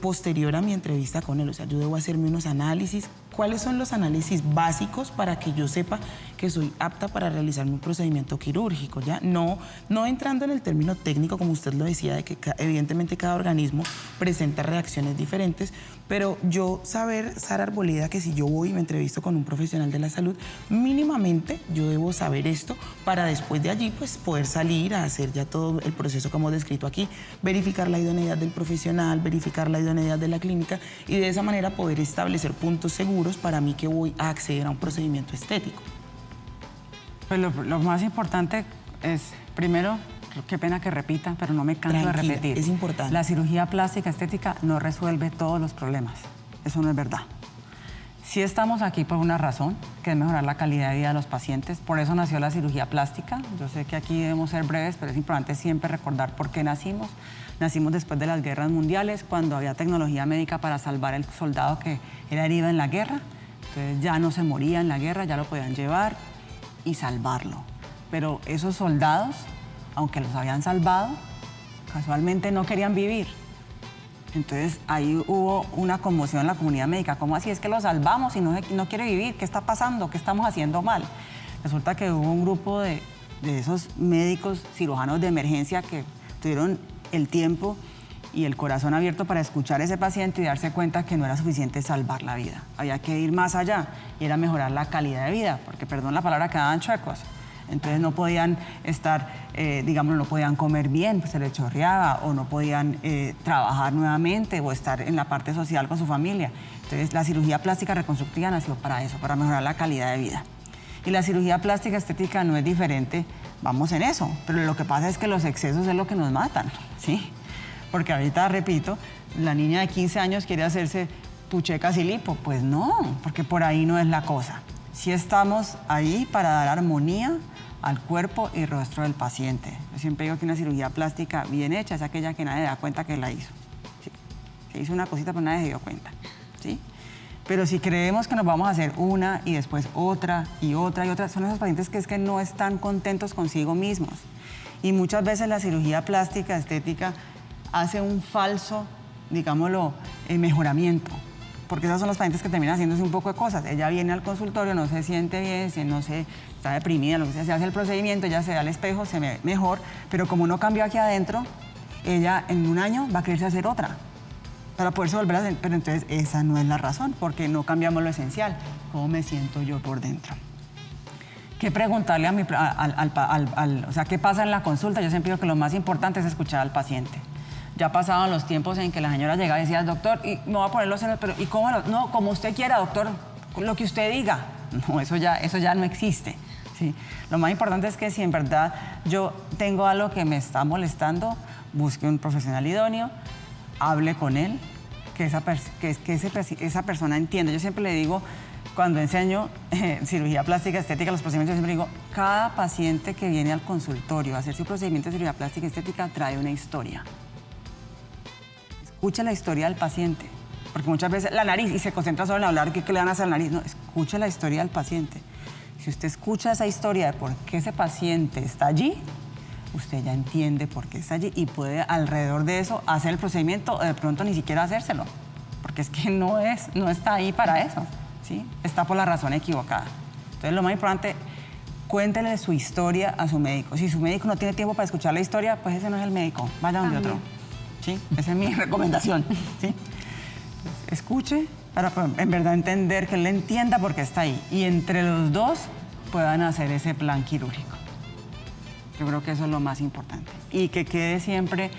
S1: posterior a mi entrevista con él? O sea, yo debo hacerme unos análisis. ¿Cuáles son los análisis básicos para que yo sepa que soy apta para realizarme un procedimiento quirúrgico? ¿Ya? No entrando en el término técnico, como usted lo decía, de que evidentemente cada organismo presenta reacciones diferentes, pero yo saber, Sara Arboleda, que si yo voy y me entrevisto con un profesional de la salud, mínimamente yo debo saber esto para después de allí pues poder salir a hacer ya todo el proceso como descrito aquí, verificar la idoneidad del profesional, verificar la idoneidad de la clínica y de esa manera poder establecer puntos seguros para mí que voy a acceder a un procedimiento estético.
S5: Pues lo más importante es, primero, qué pena que repita, pero no me canso de repetir.
S1: Es importante.
S5: La cirugía plástica estética no resuelve todos los problemas. Eso no es verdad. Sí estamos aquí por una razón, que es mejorar la calidad de vida de los pacientes. Por eso nació la cirugía plástica. Yo sé que aquí debemos ser breves, pero es importante siempre recordar por qué nacimos. Nacimos después de las guerras mundiales, cuando había tecnología médica para salvar al soldado que era herido en la guerra. Entonces ya no se moría en la guerra, ya lo podían llevar y salvarlo. Pero esos soldados, aunque los habían salvado, casualmente no querían vivir. Entonces ahí hubo una conmoción en la comunidad médica. ¿Cómo así? Es que lo salvamos y no quiere vivir. ¿Qué está pasando? ¿Qué estamos haciendo mal? Resulta que hubo un grupo de esos médicos cirujanos de emergencia que tuvieron el tiempo y el corazón abierto para escuchar a ese paciente y darse cuenta que no era suficiente salvar la vida. Había que ir más allá y era mejorar la calidad de vida, porque, perdón la palabra, quedaban chuecos. Entonces no podían estar, no podían comer bien, pues se les chorreaba, o no podían trabajar nuevamente o estar en la parte social con su familia. Entonces la cirugía plástica reconstructiva nació para eso, para mejorar la calidad de vida. Y la cirugía plástica estética no es diferente, vamos en eso, pero lo que pasa es que los excesos es lo que nos matan, ¿sí? Porque ahorita, repito, la niña de 15 años quiere hacerse puchecas y lipo. Pues no, porque por ahí no es la cosa. Sí estamos ahí para dar armonía al cuerpo y rostro del paciente. Yo siempre digo que una cirugía plástica bien hecha es aquella que nadie da cuenta que la hizo. ¿Sí? Se hizo una cosita, pero nadie se dio cuenta, ¿sí? Pero si creemos que nos vamos a hacer una y después otra y otra y otra, son esos pacientes que es que no están contentos consigo mismos. Y muchas veces la cirugía plástica estética hace un falso, digámoslo, mejoramiento. Porque esos son los pacientes que terminan haciéndose un poco de cosas. Ella viene al consultorio, no se siente bien, está deprimida, lo que sea, se hace el procedimiento, ella se da al espejo, se ve mejor, pero como no cambió aquí adentro, ella en un año va a quererse hacer otra para poderse volver a hacer. Pero entonces esa no es la razón, porque no cambiamos lo esencial, cómo me siento yo por dentro. ¿Qué preguntarle o sea, qué pasa en la consulta? Yo siempre digo que lo más importante es escuchar al paciente. Ya pasaban los tiempos en que la señora llegaba y decía, doctor, y me voy a poner los senos, pero ¿y cómo? No, como usted quiera, doctor, lo que usted diga. No, eso ya no existe, ¿sí? Lo más importante es que si en verdad yo tengo algo que me está molestando, busque un profesional idóneo, hable con él, que esa persona entienda. Yo siempre le digo, cuando enseño cirugía plástica estética, los procedimientos, yo siempre digo, cada paciente que viene al consultorio a hacerse un procedimiento de cirugía plástica estética trae una historia. Escucha la historia del paciente, porque muchas veces la nariz, y se concentra solo en hablar qué le van a hacer a la nariz. No, escucha la historia del paciente. Si usted escucha esa historia de por qué ese paciente está allí, usted ya entiende por qué está allí y puede alrededor de eso hacer el procedimiento o de pronto ni siquiera hacérselo, porque es que no está ahí para eso, ¿sí? Está por la razón equivocada. Entonces lo más importante, cuéntele su historia a su médico. Si su médico no tiene tiempo para escuchar la historia, pues ese no es el médico, vaya donde otro. ¿Sí? Esa es mi recomendación, ¿sí? Escuche para en verdad entender, que él entienda por qué está ahí. Y entre los dos puedan hacer ese plan quirúrgico. Yo creo que eso es lo más importante. Y que quede siempre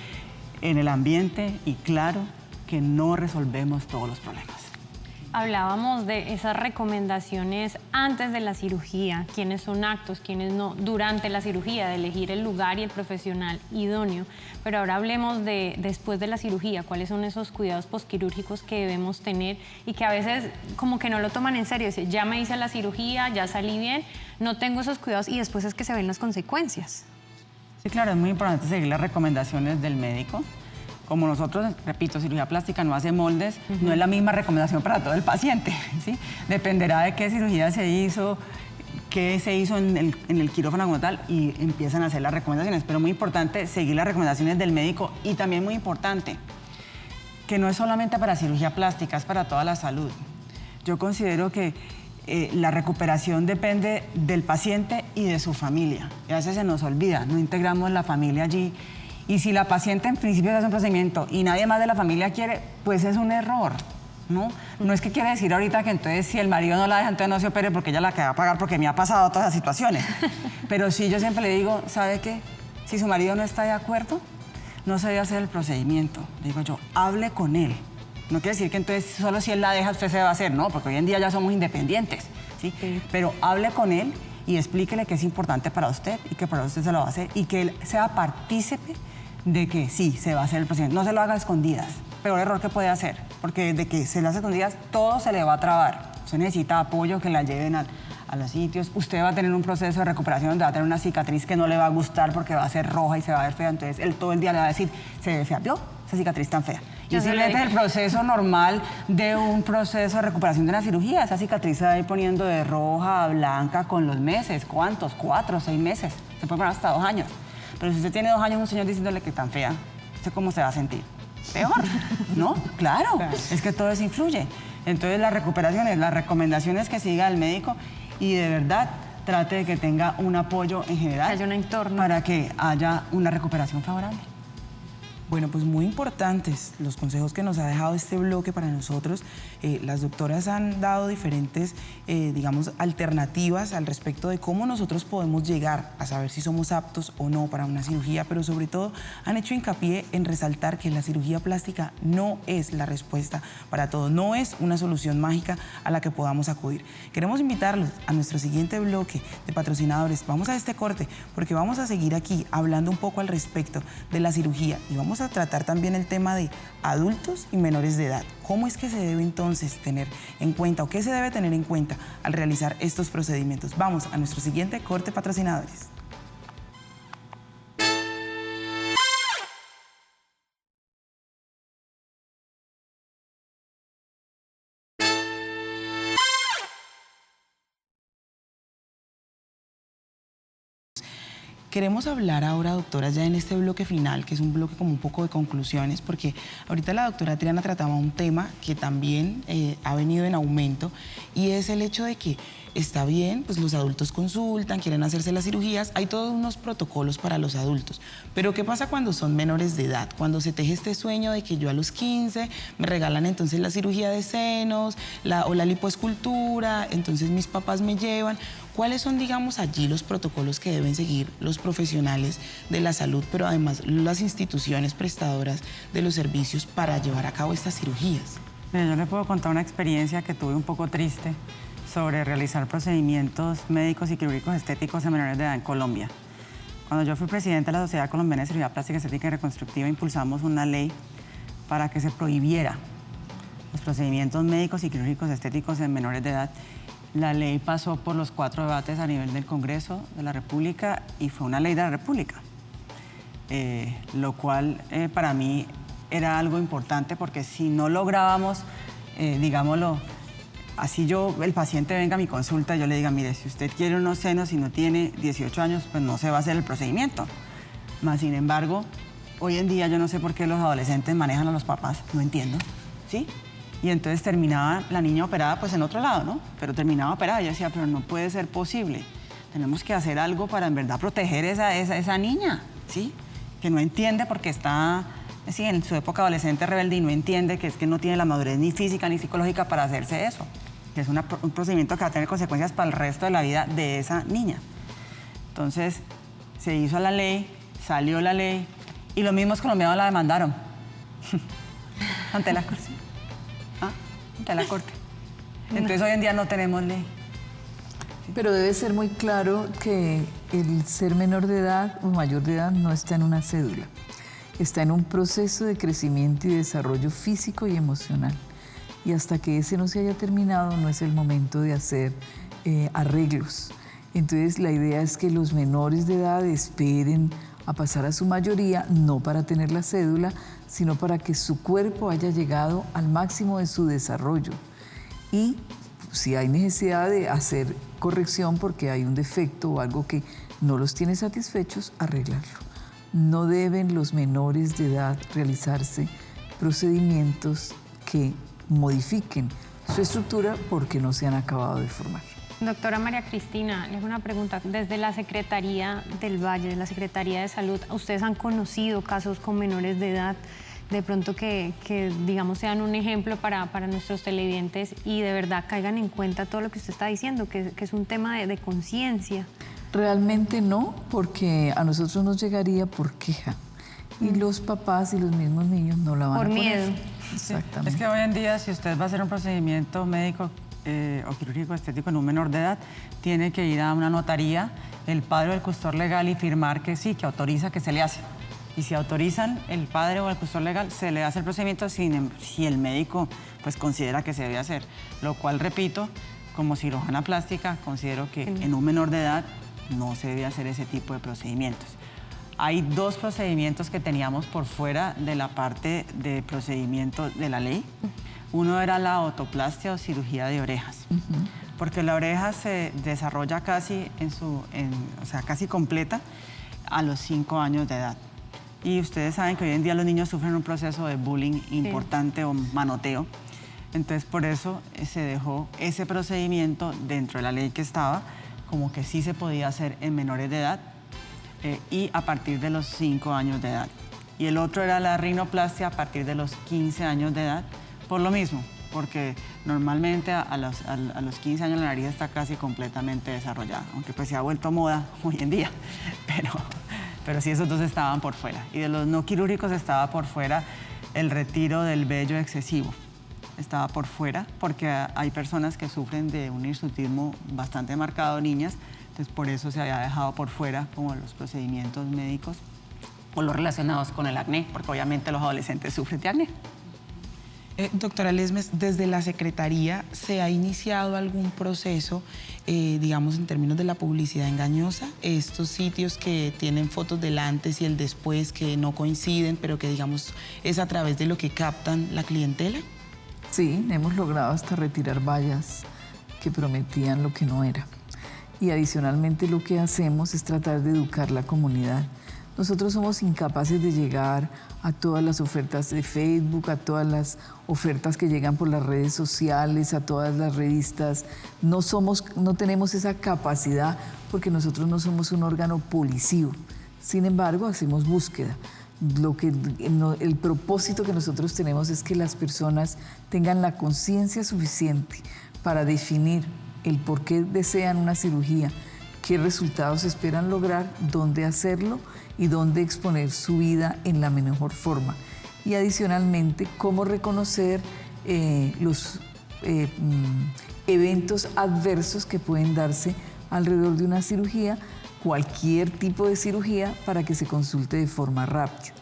S5: en el ambiente y claro que no resolvemos todos los problemas.
S2: Hablábamos de esas recomendaciones antes de la cirugía, quiénes son aptos, quiénes no, durante la cirugía, de elegir el lugar y el profesional idóneo. Pero ahora hablemos de después de la cirugía, cuáles son esos cuidados postquirúrgicos que debemos tener y que a veces como que no lo toman en serio. Ya me hice la cirugía, ya salí bien, no tengo esos cuidados y después es que se ven las consecuencias.
S5: Sí, claro, es muy importante seguir las recomendaciones del médico. Como nosotros, repito, cirugía plástica no hace moldes, no es la misma recomendación para todo el paciente, ¿sí? Dependerá de qué cirugía se hizo, qué se hizo en el quirófano como tal y empiezan a hacer las recomendaciones. Pero muy importante seguir las recomendaciones del médico y también muy importante que no es solamente para cirugía plástica, es para toda la salud. Yo considero que la recuperación depende del paciente y de su familia. Y a veces se nos olvida, no integramos la familia allí. Y si la paciente en principio hace un procedimiento y nadie más de la familia quiere, pues es un error, ¿no? No es que quiere decir ahorita que entonces si el marido no la deja, entonces no se opere porque ella la que va a pagar porque me ha pasado todas esas situaciones. Pero sí, yo siempre le digo, ¿sabe qué? Si su marido no está de acuerdo, no se debe hacer el procedimiento. Le digo yo, hable con él. No quiere decir que entonces solo si él la deja usted se va a hacer, no, porque hoy en día ya somos independientes, ¿sí? Pero hable con él y explíquele que es importante para usted y que para usted se lo va a hacer y que él sea partícipe de que sí, se va a hacer el procedimiento. No se lo haga a escondidas, peor error que puede hacer, porque de que se lo hace a escondidas, todo se le va a trabar. Usted necesita apoyo, que la lleven a los sitios. Usted va a tener un proceso de recuperación donde va a tener una cicatriz que no le va a gustar porque va a ser roja y se va a ver fea. Entonces, él todo el día le va a decir, se ve fea, ¿vio? Esa cicatriz tan fea. Y simplemente el proceso normal de un proceso de recuperación de una cirugía, esa cicatriz se va a ir poniendo de roja a blanca con los meses. ¿Cuántos? 4, 6 meses. Se puede poner hasta 2 años. Pero si usted tiene 2 años un señor diciéndole que tan fea, ¿usted cómo se va a sentir? Peor, ¿no? Claro, es que todo eso influye. Entonces las recomendaciones que siga el médico y de verdad trate de que tenga un apoyo en general.
S2: Que haya un entorno.
S5: Para que haya una recuperación favorable.
S1: Bueno, pues muy importantes los consejos que nos ha dejado este bloque para nosotros. Las doctoras han dado diferentes, digamos, alternativas al respecto de cómo nosotros podemos llegar a saber si somos aptos o no para una cirugía, pero sobre todo han hecho hincapié en resaltar que la cirugía plástica no es la respuesta para todo, no es una solución mágica a la que podamos acudir. Queremos invitarlos a nuestro siguiente bloque de patrocinadores. Vamos a este corte porque vamos a seguir aquí hablando un poco al respecto de la cirugía y vamos a tratar también el tema de adultos y menores de edad. ¿Cómo es que se debe entonces tener en cuenta o qué se debe tener en cuenta al realizar estos procedimientos? Vamos a nuestro siguiente corte, patrocinadores. Queremos hablar ahora, doctora, ya en este bloque final, que es un bloque como un poco de conclusiones, porque ahorita la doctora Triana trataba un tema que también ha venido en aumento y es el hecho de que está bien, pues los adultos consultan, quieren hacerse las cirugías, hay todos unos protocolos para los adultos, pero ¿qué pasa cuando son menores de edad? Cuando se teje este sueño de que yo a los 15 me regalan entonces la cirugía de senos o la lipoescultura, entonces mis papás me llevan. ¿Cuáles son, digamos, allí los protocolos que deben seguir los profesionales de la salud, pero además las instituciones prestadoras de los servicios para llevar a cabo estas cirugías?
S5: Mira, yo le puedo contar una experiencia que tuve un poco triste sobre realizar procedimientos médicos y quirúrgicos estéticos en menores de edad en Colombia. Cuando yo fui presidenta de la Sociedad Colombiana de Cirugía Plástica, Estética y Reconstructiva, impulsamos una ley para que se prohibiera los procedimientos médicos y quirúrgicos estéticos en menores de edad. La ley pasó por los 4 debates a nivel del Congreso de la República y fue una ley de la República, lo cual para mí era algo importante porque si no lográbamos, digámoslo, así el paciente venga a mi consulta y yo le diga, mire, si usted quiere unos senos y no tiene 18 años, pues no se va a hacer el procedimiento. Más sin embargo, hoy en día yo no sé por qué los adolescentes manejan a los papás, no entiendo, ¿sí? Y entonces terminaba la niña operada pues en otro lado, ¿no? Pero terminaba operada. Yo decía, pero no puede ser posible. Tenemos que hacer algo para en verdad proteger esa niña, ¿sí? Que no entiende porque está sí, en su época adolescente rebelde y no entiende que es que no tiene la madurez ni física ni psicológica para hacerse eso. que es un procedimiento que va a tener consecuencias para el resto de la vida de esa niña. Entonces, se hizo la ley, salió la ley, y los mismos colombianos la demandaron ante la Corte. Ante la Corte. Entonces, hoy en día no tenemos ley.
S4: Pero debe ser muy claro que el ser menor de edad o mayor de edad no está en una cédula. Está en un proceso de crecimiento y desarrollo físico y emocional. Y hasta que ese no se haya terminado, no es el momento de hacer arreglos. Entonces, la idea es que los menores de edad esperen a pasar a su mayoría, no para tener la cédula, sino para que su cuerpo haya llegado al máximo de su desarrollo. Y si hay necesidad de hacer corrección porque hay un defecto o algo que no los tiene satisfechos, arreglarlo. No deben los menores de edad realizarse procedimientos que modifiquen su estructura porque no se han acabado de formar.
S2: Doctora María Cristina, le hago una pregunta. Desde la Secretaría del Valle, de la Secretaría de Salud, ¿ustedes han conocido casos con menores de edad de pronto que digamos, sean un ejemplo para nuestros televidentes y de verdad caigan en cuenta todo lo que usted está diciendo, que es un tema de conciencia?
S4: Realmente no, porque a nosotros nos llegaría por queja y los papás y los mismos niños no la van a poner.
S2: Por miedo.
S4: Exactamente.
S5: Es que hoy en día, si usted va a hacer un procedimiento médico o quirúrgico estético en un menor de edad, tiene que ir a una notaría, el padre o el custodio legal y firmar que sí, que autoriza que se le hace. Y si autorizan el padre o el custodio legal, se le hace el procedimiento si el médico pues, considera que se debe hacer. Lo cual, repito, como cirujana plástica, considero que en un menor de edad no se debe hacer ese tipo de procedimientos. Hay dos procedimientos que teníamos por fuera de la parte de procedimiento de la ley. Uno era la otoplastia o cirugía de orejas, porque la oreja se desarrolla casi, casi completa a los 5 años de edad. Y ustedes saben que hoy en día los niños sufren un proceso de bullying importante o manoteo. Entonces, por eso se dejó ese procedimiento dentro de la ley que estaba, como que sí se podía hacer en menores de edad y a partir de los 5 años de edad. Y el otro era la rinoplastia a partir de los 15 años de edad, por lo mismo, porque normalmente a los 15 años la nariz está casi completamente desarrollada, aunque pues se ha vuelto moda hoy en día, pero sí, esos dos estaban por fuera. Y de los no quirúrgicos estaba por fuera el retiro del vello excesivo. Estaba por fuera porque hay personas que sufren de un hirsutismo bastante marcado, niñas, entonces por eso se había dejado por fuera como los procedimientos médicos o los relacionados con el acné, porque obviamente los adolescentes sufren de acné.
S1: Doctora Lesmes, desde la Secretaría, ¿se ha iniciado algún proceso, digamos, en términos de la publicidad engañosa? Estos sitios que tienen fotos del antes y el después que no coinciden, pero que, digamos, es a través de lo que captan la clientela.
S4: Sí, hemos logrado hasta retirar vallas que prometían lo que no era. Y adicionalmente lo que hacemos es tratar de educar la comunidad. Nosotros somos incapaces de llegar a todas las ofertas de Facebook, a todas las ofertas que llegan por las redes sociales, a todas las revistas. No tenemos esa capacidad porque nosotros no somos un órgano policivo. Sin embargo, hacemos búsqueda. El propósito que nosotros tenemos es que las personas tengan la conciencia suficiente para definir el por qué desean una cirugía, qué resultados esperan lograr, dónde hacerlo y dónde exponer su vida en la mejor forma. Y adicionalmente, cómo reconocer los eventos adversos que pueden darse alrededor de una cirugía, cualquier tipo de cirugía, para que se consulte de forma rápida.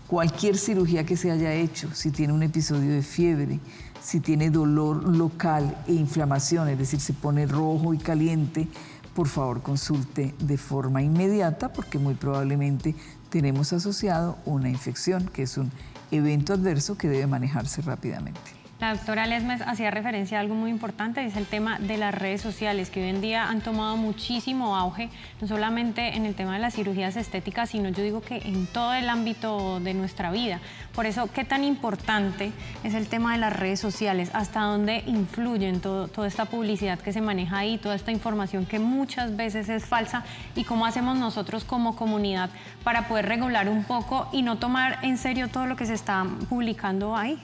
S4: Cualquier cirugía que se haya hecho, si tiene un episodio de fiebre, si tiene dolor local e inflamación, es decir, se pone rojo y caliente, por favor consulte de forma inmediata porque muy probablemente tenemos asociado una infección, que es un evento adverso que debe manejarse rápidamente.
S2: La doctora Lesmes hacía referencia a algo muy importante, y es el tema de las redes sociales, que hoy en día han tomado muchísimo auge, no solamente en el tema de las cirugías estéticas, sino yo digo que en todo el ámbito de nuestra vida. Por eso, ¿qué tan importante es el tema de las redes sociales? ¿Hasta dónde influyen toda esta publicidad que se maneja ahí, toda esta información que muchas veces es falsa? ¿Y cómo hacemos nosotros como comunidad para poder regular un poco y no tomar en serio todo lo que se está publicando ahí?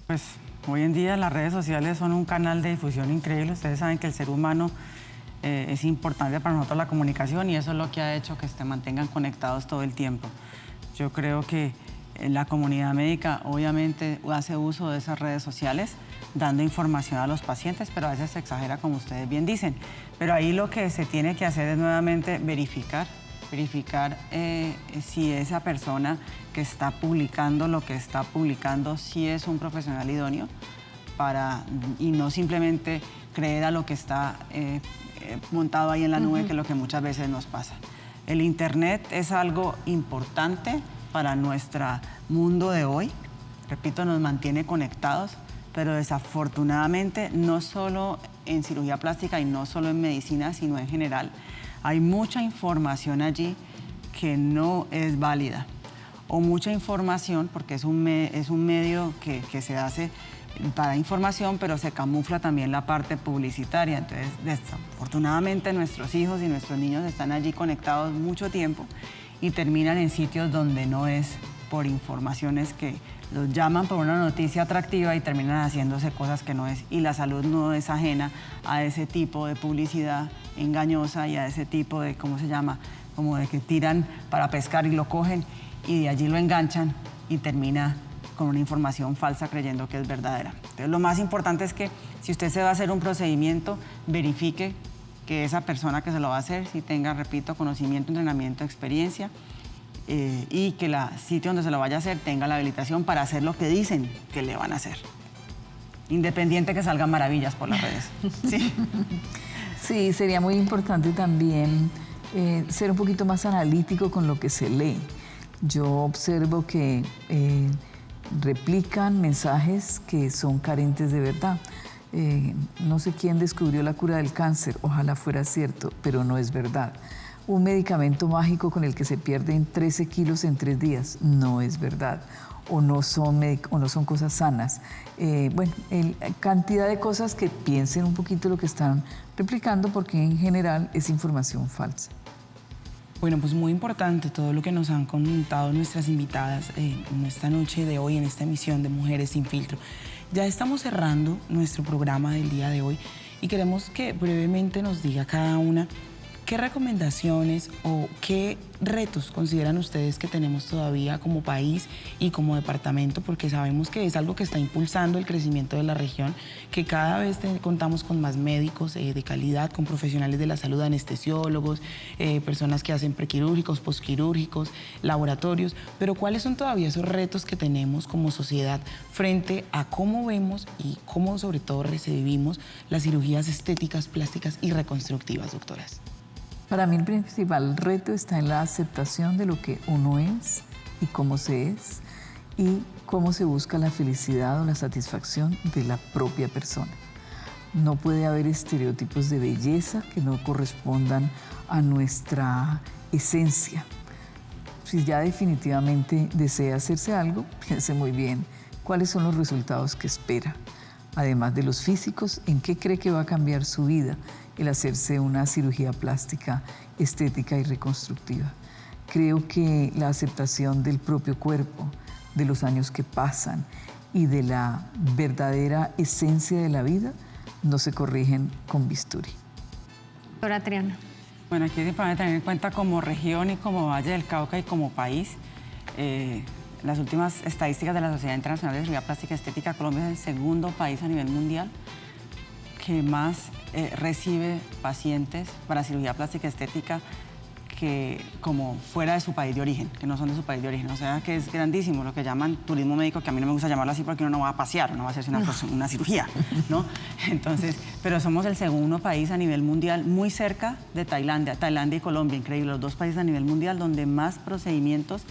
S5: Pues Hoy en día las redes sociales son un canal de difusión increíble. Ustedes saben que el ser humano es importante para nosotros la comunicación y eso es lo que ha hecho que se mantengan conectados todo el tiempo. Yo creo que la comunidad médica obviamente hace uso de esas redes sociales dando información a los pacientes, pero a veces se exagera como ustedes bien dicen. Pero ahí lo que se tiene que hacer es nuevamente verificar si esa persona que está publicando lo que está publicando sí es un profesional idóneo y no simplemente creer a lo que está montado ahí en la nube, que es lo que muchas veces nos pasa. El Internet es algo importante para nuestro mundo de hoy. Repito, nos mantiene conectados, pero desafortunadamente no solo en cirugía plástica y no solo en medicina, sino en general, hay mucha información allí que no es válida. O mucha información, porque es un medio que se hace para información, pero se camufla también la parte publicitaria. Entonces, desafortunadamente, nuestros hijos y nuestros niños están allí conectados mucho tiempo y terminan en sitios donde no es por informaciones que los llaman por una noticia atractiva y terminan haciéndose cosas que no es. Y la salud no es ajena a ese tipo de publicidad engañosa y a ese tipo de, ¿cómo se llama? Como de que tiran para pescar y lo cogen y de allí lo enganchan y termina con una información falsa creyendo que es verdadera. Entonces, lo más importante es que si usted se va a hacer un procedimiento, verifique que esa persona que se lo va a hacer sí tenga, repito, conocimiento, entrenamiento, experiencia y que el sitio donde se lo vaya a hacer tenga la habilitación para hacer lo que dicen que le van a hacer. Independiente que salgan maravillas por las redes. Sí,
S4: sí, sería muy importante también ser un poquito más analítico con lo que se lee. Yo observo que replican mensajes que son carentes de verdad. No sé quién descubrió la cura del cáncer, ojalá fuera cierto, pero no es verdad. Un medicamento mágico con el que se pierden 13 kilos en 3 días, no es verdad. O no son cosas sanas. Cantidad de cosas que piensen un poquito lo que están replicando, porque en general es información falsa.
S1: Bueno, pues muy importante todo lo que nos han contado nuestras invitadas en esta noche de hoy, en esta emisión de Mujeres Sin Filtro. Ya estamos cerrando nuestro programa del día de hoy y queremos que brevemente nos diga cada una qué recomendaciones o qué retos consideran ustedes que tenemos todavía como país y como departamento, porque sabemos que es algo que está impulsando el crecimiento de la región, que cada vez contamos con más médicos de calidad, con profesionales de la salud, anestesiólogos, personas que hacen prequirúrgicos, posquirúrgicos, laboratorios, pero ¿cuáles son todavía esos retos que tenemos como sociedad frente a cómo vemos y cómo sobre todo recibimos las cirugías estéticas, plásticas y reconstructivas, doctoras?
S4: Para mí el principal reto está en la aceptación de lo que uno es y cómo se es y cómo se busca la felicidad o la satisfacción de la propia persona. No puede haber estereotipos de belleza que no correspondan a nuestra esencia. Si ya definitivamente desea hacerse algo, piense muy bien cuáles son los resultados que espera. Además de los físicos, ¿en qué cree que va a cambiar su vida el hacerse una cirugía plástica, estética y reconstructiva? Creo que la aceptación del propio cuerpo, de los años que pasan y de la verdadera esencia de la vida no se corrigen con bisturí.
S2: Doctora Triana.
S5: Bueno, aquí es importante tener en cuenta como región y como Valle del Cauca y como país, las últimas estadísticas de la Sociedad Internacional de Cirugía Plástica y Estética, Colombia es el segundo país a nivel mundial que más recibe pacientes para cirugía plástica y estética que como fuera de su país de origen, que no son de su país de origen. O sea, que es grandísimo lo que llaman turismo médico, que a mí no me gusta llamarlo así porque uno no va a pasear, uno va a hacerse una cirugía, ¿no? Entonces, pero somos el segundo país a nivel mundial, muy cerca de Tailandia y Colombia, increíble, los dos países a nivel mundial donde más procedimientos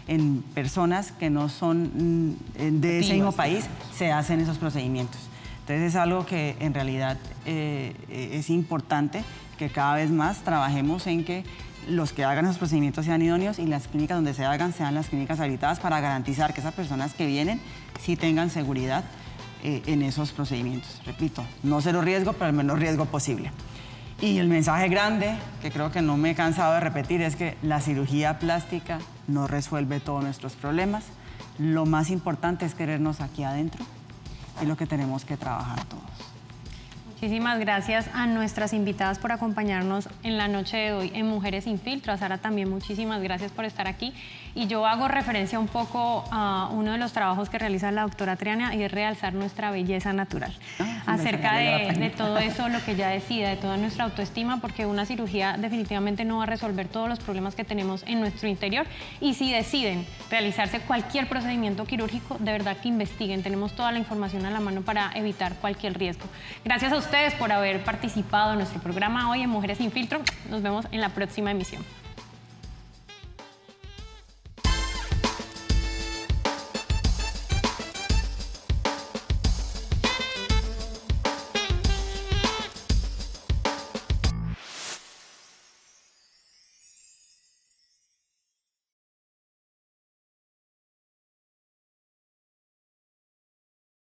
S5: en personas que no son de ese mismo país se hacen esos procedimientos. Entonces es algo que en realidad es importante que cada vez más trabajemos en que los que hagan esos procedimientos sean idóneos y las clínicas donde se hagan sean las clínicas habilitadas para garantizar que esas personas que vienen sí tengan seguridad en esos procedimientos. Repito, no cero riesgo, pero el menor riesgo posible. Y el mensaje grande, que creo que no me he cansado de repetir, es que la cirugía plástica no resuelve todos nuestros problemas. Lo más importante es querernos aquí adentro es lo que tenemos que trabajar todos.
S2: Muchísimas gracias a nuestras invitadas por acompañarnos en la noche de hoy en Mujeres Sin Filtro. A Sara también muchísimas gracias por estar aquí. Y yo hago referencia un poco a uno de los trabajos que realiza la doctora Triana y es realzar nuestra belleza natural. Acerca de todo eso, lo que ella decida, de toda nuestra autoestima, porque una cirugía definitivamente no va a resolver todos los problemas que tenemos en nuestro interior. Y si deciden realizarse cualquier procedimiento quirúrgico, de verdad que investiguen. Tenemos toda la información a la mano para evitar cualquier riesgo. Gracias a ustedes por haber participado en nuestro programa hoy en Mujeres Sin Filtro. Nos vemos en la próxima emisión.